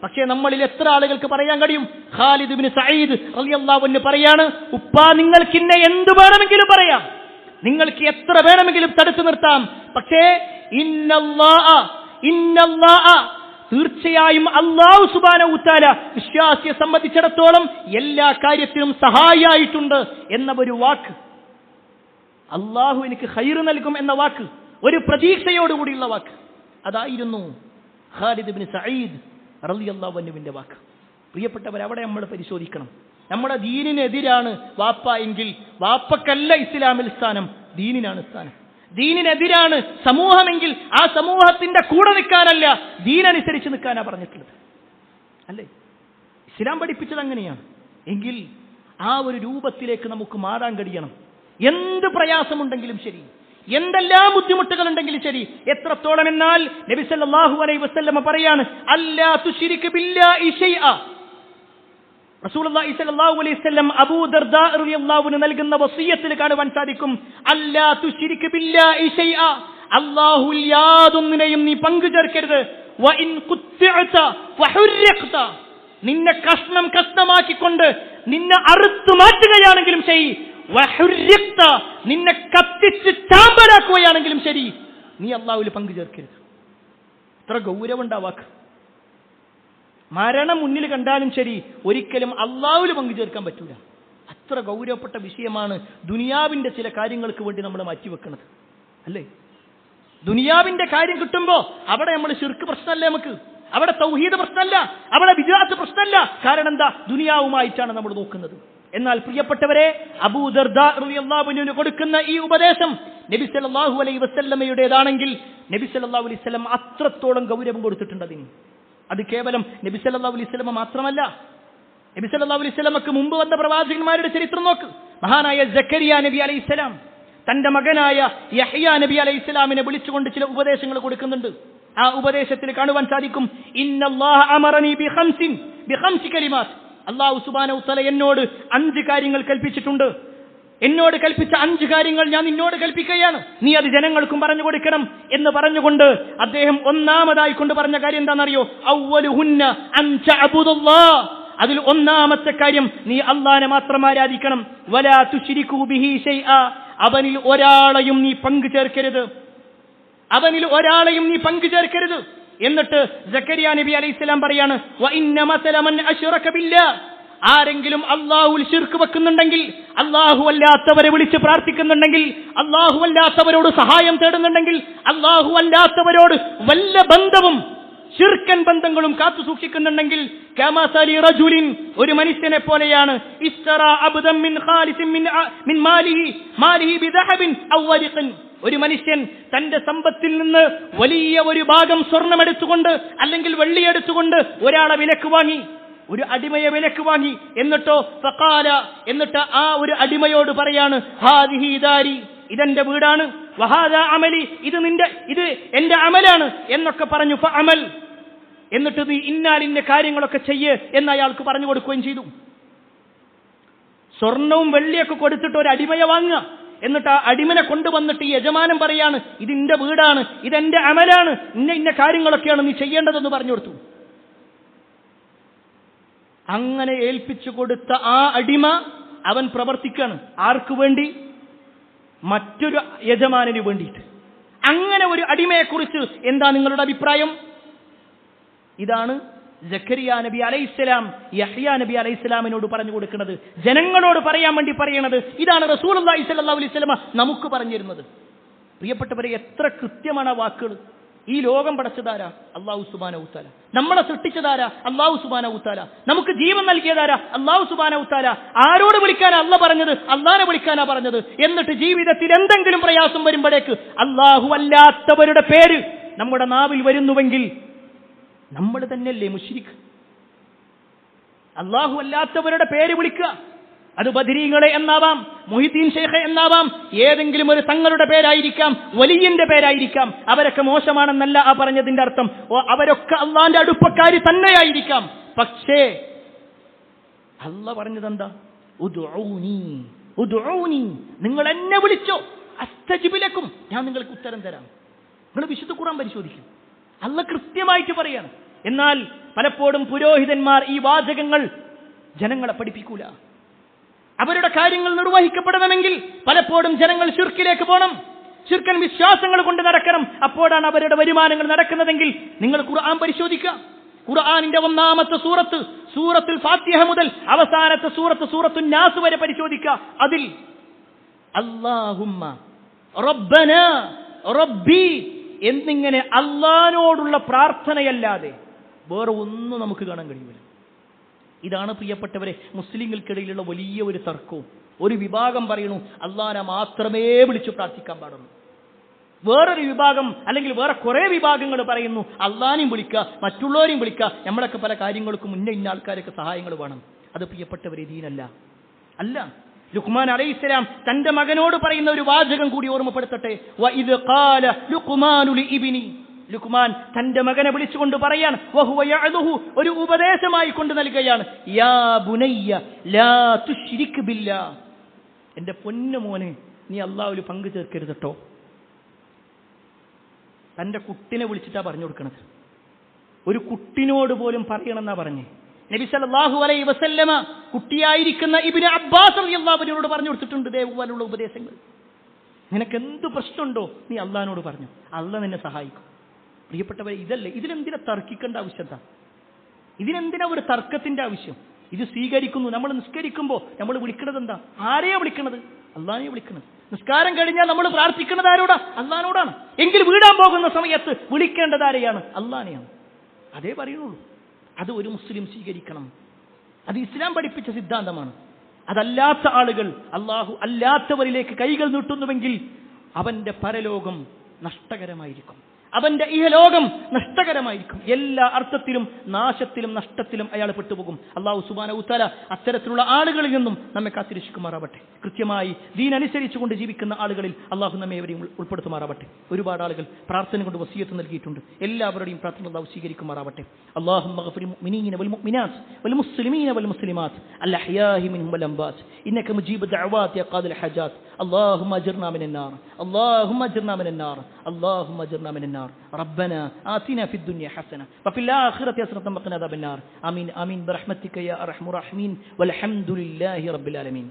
പക്ഷേ നമ്മളിൽ എത്ര ആളുകൾക്ക് പറയാൻ കഴിയും? ഖാലിദ് ഇബ്നു സഈദ് റളിയല്ലാഹു അൻഹു പറയാണ്, ഉപ്പാ, നിങ്ങൾക്ക് ഇന്നെ എന്ത് വേണമെങ്കിലും പറയാം, നിങ്ങൾക്ക് എത്ര വേണമെങ്കിലും തടുത്തു നിർത്താം, പക്ഷേ ഇന്നല്ലാഹ തീർച്ചയായും അല്ലാഹു സുബ്ഹാനഹു വ തആല വിശ്വാസിയെ സംബന്ധിച്ചിടത്തോളം എല്ലാ കാര്യത്തിലും സഹായിയായിട്ടുണ്ട് എന്ന ഒരു വാക്ക്, അല്ലാഹു എനിക്ക് ഖൈർ നൽകും എന്ന വാക്ക്, ഒരു പ്രതീക്ഷയോടുകൂടിയുള്ള വാക്ക്, അതായിരുന്നു ഖാലിദ് ഇബ്നു സഈദ് റളിയല്ലാഹു അൻഹുവിന്റെ വാക്ക്. പ്രിയപ്പെട്ടവർ, അവിടെ നമ്മൾ പരിശോധിക്കണം. നമ്മുടെ ദീനിനെതിരാണ് വാപ്പ എങ്കിൽ വാപ്പക്കല്ല ഇസ്ലാമിൽ സ്ഥാനം, ദീനിനാണ് സ്ഥാനം. ദീനിനെതിരാണ് സമൂഹമെങ്കിൽ ആ സമൂഹത്തിന്റെ കൂടെ നിൽക്കാനല്ല, ദീനനുസരിച്ച് നിൽക്കാനാ പറഞ്ഞിട്ടുള്ളത്. അല്ലേ? ഇസ്ലാം പഠിപ്പിച്ചത് അങ്ങനെയാണ്. എങ്കിൽ ആ ഒരു രൂപത്തിലേക്ക് നമുക്ക് മാറാൻ കഴിയണം. എന്ത് പ്രയാസമുണ്ടെങ്കിലും ശരി, എന്തെല്ലാം ബുദ്ധിമുട്ടുകൾ ഉണ്ടെങ്കിലും ശരി, എത്രത്തോളം എന്നാൽ നബി സല്ലല്ലാഹു അലൈഹി വസല്ലം പറയാണ്, അല്ലാ തുശ്രിക് ബില്ലാഹി ശൈഅ. റസൂലുള്ളാഹി സ്വല്ലല്ലാഹു അലൈഹി വസല്ലം അബൂ ദർദാ റളിയല്ലാഹു അൻഹു നൽകുന്ന വസിയത്തിൽ കാണുവാൻ സാധിക്കും, അല്ലാ തുശ്രിക് ബില്ലാഹി ശൈഅ, അല്ലാഹുവിൽ യാതൊന്നിനെയും നീ പങ്കു ചേർക്കരുത്. വ ഇൻ ഖുത്തിഅത വഹുരിഖത, നിന്നെ കഷ്ണം കഷ്ണമാക്കിക്കൊണ്ട് നിന്നെ അറുത്തു മാറ്റുകയാണെങ്കിലും ശരി, വഹുരിഖത, നിന്നെ കത്തിച്ച് ചാമ്പലാക്കുകയാണെങ്കിലും ശരി, നീ അല്ലാഹുവിൽ പങ്കു ചേർക്കരുത്. എത്ര ഗൗരവമുണ്ട് ആ വാക്ക്. മരണം മുന്നിൽ കണ്ടാലും ശരി, ഒരിക്കലും അല്ലാഹുവിൽ പങ്കു ചേർക്കാൻ പറ്റൂല. അത്ര ഗൗരവപ്പെട്ട വിഷയമാണ് ദുനിയാവിന്റെ ചില കാര്യങ്ങൾക്ക് വേണ്ടി നമ്മൾ മാറ്റിവെക്കുന്നത്. അല്ലേ? ദുനിയാവിന്റെ കാര്യം കിട്ടുമ്പോ അവിടെ നമ്മൾ ശിർക്ക് പ്രശ്നമല്ല, നമുക്ക് അവിടെ തൗഹീദ് പ്രശ്നമല്ല, അവിടെ ബിദ്അത്ത് പ്രശ്നമല്ല. കാരണം എന്താ? ദുനിയാവുമായിട്ടാണ് നമ്മൾ നോക്കുന്നത്. എന്നാൽ പ്രിയപ്പെട്ടവരെ, അബൂ ദർദാ റളിയല്ലാഹു അൻഹു കൊടുക്കുന്ന ഈ ഉപദേശം നബി സല്ലല്ലാഹു അലൈഹി വസല്ലമയുടേതാണെങ്കിൽ നബി സല്ലല്ലാഹു അലൈഹി വസല്ലം അത്രത്തോളം ഗൗരവം കൊടുത്തിട്ടുണ്ട് അതിന്. അത് കേവലം നബി സല്ലല്ലാഹു അലൈഹി വസല്ലം മാത്രമല്ല, നബി സല്ലല്ലാഹു അലൈഹി വസല്ലമക്ക് മുമ്പ് വന്ന പ്രവാചകന്മാരുടെ ചരിത്രം നോക്ക്. മഹാനായ സക്കരിയ നബി അലൈഹിസ്സലാം തന്റെ മകനായ യഹ്യ നബി അലൈഹിസ്സലാമിനെ വിളിച്ചുകൊണ്ട് ചില ഉപദേശങ്ങൾ കൊടുക്കുന്നുണ്ട്. ആ ഉപദേശത്തിൽ കാണുവാൻ സാധിക്കും, ഇന്നല്ലാഹ അമറനി ബിഖംസി കലിമാത്ത്, അല്ലാഹു സുബ്ഹാനഹു വതആല എന്നോട് 5 കാര്യങ്ങൾ കൽപ്പിച്ചിട്ടുണ്ട്. എന്നോട് കൽപ്പിച്ച 5 കാര്യങ്ങൾ ഞാൻ നിന്നോട് കൽപ്പിക്കുകയാണ്, നീ അത് ജനങ്ങൾക്കും പറഞ്ഞു കൊടുക്കണം എന്ന് പറഞ്ഞുകൊണ്ട് അദ്ദേഹം ഒന്നാമതായി കൊണ്ട് പറഞ്ഞ കാര്യം എന്താണെന്നറിയോ? അവ്വലുഹുന്ന അൻ തഅബുദുല്ലാഹ്, അതിൽ ഒന്നാമത്തെ കാര്യം നീ അല്ലാഹനെ മാത്രം ആരാധിക്കണം. വലാ തുശ്രികൂ ബിഹി ശൈആ, അവനിൽ ഒരാളെയും നീ പങ്കു ചേർക്കരുത്, അവനിൽ ഒരാളെയും നീ പങ്കു ചേർക്കരുത്. എന്നിട്ട് സക്കരിയ നബി അലൈഹിസ്സലാം പറയാണ്, വ ഇന്ന മസല മൻ അശ്റക ബില്ലാഹ്, ആരെങ്കിലും അല്ലാഹുവിൽ ശിർക്ക് വെക്കുന്നുണ്ടെങ്കിൽ, അല്ലാഹു അല്ലാത്തവരെ വിളിച്ച് പ്രാർത്ഥിക്കുന്നുണ്ടെങ്കിൽ, അല്ലാഹു അല്ലാത്തവരോട് സഹായം തേടുന്നുണ്ടെങ്കിൽ, അല്ലാഹു അല്ലാത്തവരോട് വല്ല ബന്ധവും ശിർക്കൻ ബന്ധങ്ങളും കാത്തു സൂക്ഷിക്കുന്നുണ്ടെങ്കിൽ, കമസലി റജുലിൻ, ഒരു മനുഷ്യനെ പോലെയാണ്, ഇസ്തറാ അബ്ദൻ മിൻ ഖാലിസിൻ മിൻ മാലിഹി ബിദഹബിൻ ഔ വരിഖിൻ, ഒരു മനുഷ്യൻ തന്റെ സമ്പത്തിൽ നിന്ന് വലിയ ഒരു ഭാഗം സ്വർണം എടുത്തുകൊണ്ട് അല്ലെങ്കിൽ വെള്ളി എടുത്തുകൊണ്ട് ഒരാളെ വിലക്ക് വാങ്ങി, ഒരു അടിമയെ വിലക്ക് വാങ്ങി. എന്നിട്ടോ ഫഖാല, എന്നിട്ട് ആ ഒരു അടിമയോട് പറയാണ്, ഹാദിഹി ദാരി, ഇതെന്റെ വീടാണ്, വഹാദാ അമലി, ഇത് എന്റെ അമലാണ് എന്നൊക്കെ പറഞ്ഞു. ഫഅമൽ, എന്നിട്ട് നീ ഇന്നാലിന്റെ കാര്യങ്ങളൊക്കെ ചെയ്യ് എന്ന് അയാൾക്ക് പറഞ്ഞു കൊടുക്കുകയും ചെയ്തു. സ്വർണവും വെള്ളിയൊക്കെ കൊടുത്തിട്ട് ഒരു അടിമയെ വാങ്ങുക, എന്നിട്ട് ആ അടിമനെ കൊണ്ടുവന്നിട്ട് ഈ യജമാനൻ പറയാണ്, ഇതിന്റെ വീടാണ്, ഇതെന്റെ അമലാണ്, ഇന്ന കാര്യങ്ങളൊക്കെയാണ് നീ ചെയ്യേണ്ടതെന്ന് പറഞ്ഞു കൊടുത്തു. അങ്ങനെ ഏൽപ്പിച്ചു കൊടുത്ത ആ അടിമ അവൻ പ്രവർത്തിക്കാണ് ആർക്ക് വേണ്ടി? മറ്റൊരു യജമാനന് വേണ്ടിയിട്ട്. അങ്ങനെ ഒരു അടിമയെക്കുറിച്ച് എന്താ നിങ്ങളുടെ അഭിപ്രായം? ഇതാണ് സക്കരിയ നബി അലൈഹിസ്സലാം യഹ്യ നബി അലൈഹിസ്സലാമിനോട് പറഞ്ഞു കൊടുക്കുന്നത്, ജനങ്ങളോട് പറയാൻ വേണ്ടി പറയണത്. ഇതാണ് റസൂലുള്ളാഹി സ്വല്ലല്ലാഹു അലൈഹി വസല്ലം നമുക്ക് പറഞ്ഞിരുന്നത്. പ്രിയപ്പെട്ടവരെ, എത്ര കൃത്യമാണ് ആ വാക്കുകൾ. ഈ ലോകം പടച്ചതാരാ? അല്ലാഹു സുബ്ഹാനഹു വ തആല. നമ്മളെ സൃഷ്ടിച്ചതാരാ? അല്ലാഹു സുബ്ഹാനഹു വ തആല. നമുക്ക് ജീവൻ നൽകിയതാരാ? അല്ലാഹു സുബ്ഹാനഹു വ തആല. ആരോട് വിളിക്കാനാ അല്ലാഹ് പറഞ്ഞത്? അല്ലാഹനെ വിളിക്കാനാ പറഞ്ഞത്. എന്നിട്ട് ജീവിതത്തിൽ എന്തെങ്കിലും പ്രയാസം വരുമ്പോഴേക്ക് അല്ലാഹു അല്ലാത്തവരുടെ പേര് നമ്മുടെ നാവിൽ വരുന്നുവെങ്കിൽ നമ്മൾ തന്നെയല്ലേ മുശ്രിക്ക്? അല്ലാഹു അല്ലാത്തവരുടെ പേര് വിളിക്കുക, അത് ബദരീങ്ങളെ എന്നാവാം, മുഹിദ്ദീൻ ഷെയ്ഖ് എന്നാവാം, ഏതെങ്കിലും ഒരു തങ്ങളുടെ പേരായിരിക്കാം, വലിയന്റെ പേരായിരിക്കാം. അവരൊക്കെ മോശമാണെന്നല്ല ആ പറഞ്ഞതിന്റെ അർത്ഥം. അവരൊക്കെ അള്ളാന്റെ അടുപ്പക്കാര് തന്നെയായിരിക്കാം. പക്ഷേ അള്ളാഹ് പറഞ്ഞതെന്താ? ഉദ്ഉനി, ഉദ്ഉനി, നിങ്ങൾ എന്നെ വിളിച്ചോ, അസ്തജിബ് ലക്കും, ഞാൻ നിങ്ങൾക്ക് ഉത്തരം തരാം. നിങ്ങൾ വിശുദ്ധ ഖുർആൻ പരിശോധിക്കും, അള്ളാഹ് കൃത്യമായിട്ട് പറയാണ്. എന്നാൽ പലപ്പോഴും പുരോഹിതന്മാർ ഈ വാചകങ്ങൾ ജനങ്ങളെ പഠിപ്പിക്കൂല. അവരുടെ കാര്യങ്ങൾ നിർവഹിക്കപ്പെടണമെങ്കിൽ പലപ്പോഴും ജനങ്ങൾ ശിർക്കിലേക്ക് പോകണം, ശിർക്കൻ വിശ്വാസങ്ങൾ കൊണ്ട് നടക്കണം. അപ്പോഴാണ് അവരുടെ വരുമാനങ്ങൾ നടക്കുന്നതെങ്കിൽ നിങ്ങൾ ഖുർആൻ പരിശോധിക്കുക. ഖുർആനിന്റെ ഒന്നാമത്തെ സൂറത്തുൽ ഫാത്തിഹ മുതൽ അവസാനത്തെ സൂറത്തുൻ നാസ് വരെ പരിശോധിക്കുക. അതിൽ അല്ലാഹുമ്മ റബ്ബനാ റബ്ബി എന്നിങ്ങനെ അള്ളാഹിനോടുള്ള പ്രാർത്ഥനയല്ലാതെ വേറെ ഒന്നും നമുക്ക് കാണാൻ കഴിയില്ല. ഇതാണ് പ്രിയപ്പെട്ടവരെ മുസ്ലിങ്ങൾക്കിടയിലുള്ള വലിയ ഒരു തർക്കവും. ഒരു വിഭാഗം പറയുന്നു അള്ളാഹനെ മാത്രമേ വിളിച്ചു പ്രാർത്ഥിക്കാൻ പാടുള്ളൂ. വേറൊരു വിഭാഗം അല്ലെങ്കിൽ വേറെ കുറെ വിഭാഗങ്ങൾ പറയുന്നു അള്ളാനെയും വിളിക്കുക, മറ്റുള്ളവരെയും വിളിക്കുക, നമ്മളൊക്കെ പല കാര്യങ്ങൾക്കും മുന്നേ ഇന്ന ആൾക്കാരൊക്കെ സഹായങ്ങൾ വേണം. അത് പ്രിയപ്പെട്ടവരെ ദീനല്ല. അല്ല, ലുഖ്മാൻ അലൈഹിസ്സലാം തന്റെ മകനോട് പറയുന്ന ഒരു വാചകം കൂടി ഓർമ്മപ്പെടുത്തട്ടെ. വഇദ് ഖാല ലുഖ്മാനു ലിഇബ്നി, ലുഖ്മാൻ തന്റെ മകനെ വിളിച്ചുകൊണ്ട് പറയാണ്, വഹുവ യഅദുഹു, ഒരു ഉപദേശമായി കൊണ്ട് നൽകുകയാണ്, യാ ബുനയ്യ ലാ തുശ്രിക് ബില്ലാഹ്, എന്റെ പൊന്നു മോനെ നീ അല്ലാഹുവിൽ പങ്കു ചേർക്കരുത് കേട്ടോ. തന്റെ കുട്ടിനെ വിളിച്ചിട്ടാ പറഞ്ഞു കൊടുക്കണത്. ഒരു കുട്ടിനോട് പോലും പറയണമെന്നാ പറഞ്ഞേ. നബി സല്ലല്ലാഹു അലൈഹി വസല്ലമ കുട്ടിയായിരിക്കുന്ന ഇബ്നു അബ്ബാസ് റളിയല്ലാഹു അൻഹുവിനോട് പറഞ്ഞു കൊടുത്തിട്ടുണ്ട് ഇതേപോലുള്ള ഉപദേശങ്ങൾ. നിനക്ക് എന്ത് പ്രശ്നമുണ്ടോ നീ അള്ളാഹിനോട് പറഞ്ഞു, അള്ളാഹ് നിന്നെ സഹായിക്കും. പ്രിയപ്പെട്ടവരെ, ഇതല്ലേ, ഇതിനെന്തിനാ തർക്കിക്കേണ്ട ആവശ്യം എന്താ? ഇതിനെന്തിനാ ഒരു തർക്കത്തിന്റെ ആവശ്യം? ഇത് സ്വീകരിക്കുന്നു. നമ്മൾ നിസ്കരിക്കുമ്പോൾ നമ്മൾ വിളിക്കുന്നത് എന്താ? ആരെയാ വിളിക്കുന്നത്? അള്ളാഹിനെ വിളിക്കുന്നത്. നിസ്കാരം കഴിഞ്ഞാൽ നമ്മൾ പ്രാർത്ഥിക്കുന്നത് ആരോടാ? അള്ളാഹിനോടാണ്. എങ്കിൽ വീടാൻ പോകുന്ന സമയത്ത് വിളിക്കേണ്ടത് ആരെയാണ്? അള്ളാഹിനെയാണ്. അതേ പറയുന്നുള്ളൂ. അത് ഒരു മുസ്ലിം സ്വീകരിക്കണം. അത് ഇസ്ലാം പഠിപ്പിച്ച സിദ്ധാന്തമാണ്. അതല്ലാത്ത ആളുകൾ അള്ളാഹു അല്ലാത്തവരിലേക്ക് കൈകൾ നീട്ടുന്നുവെങ്കിൽ അവന്റെ പരലോകം നഷ്ടകരമായിരിക്കും, അവന്റെ ഇഹലോകം നഷ്ടകരമായിരിക്കും. എല്ലാ അർത്ഥത്തിലും നാശത്തിലും നഷ്ടത്തിലും അയാൾ പെട്ടുപോകും. അല്ലാഹു സുബ്ഹാനഹു വ തആല അത്തരത്തിലുള്ള ആളുകളിൽ നിന്നും നമ്മെ കാത്തിരക്ഷിക്കുമാറാവട്ടെ. കൃത്യമായി ദീൻ അനുസരിച്ചുകൊണ്ട് ജീവിക്കുന്ന ആളുകളിൽ അല്ലാഹു നമ്മെ ഏവരെയും ഉൾപ്പെടുത്തുമാറാവട്ടെ. ഒരുപാട് ആളുകൾ പ്രാർത്ഥന കൊണ്ട് വസിയത്ത് നൽകിയിട്ടുണ്ട്. എല്ലാവരുടെയും പ്രാർത്ഥന അല്ലാഹു സ്വീകരിക്കുമാറാവട്ടെ. അല്ലാഹുമ്മ ഗഫിർ മുഅ്മിനീന വൽ മുഅ്മിനാത്ത് വൽ മുസ്ലിമീന വൽ മുസ്ലിമാത്ത് അൽ അഹ്യാഇ മിൻഹും വൽ അംവാത്ത് ഇന്നക മുജീബു ദഅവാതി യാ ഖാദിൽ ഹജാത്ത്. اللهم اجرنا من النار، اللهم اجرنا من النار، اللهم اجرنا من النار. ربنا آتنا في الدنيا حسنة وفي الآخرة حسنة وقنا عذاب النار. آمين آمين برحمتك يا أرحم الراحمين والحمد لله رب العالمين.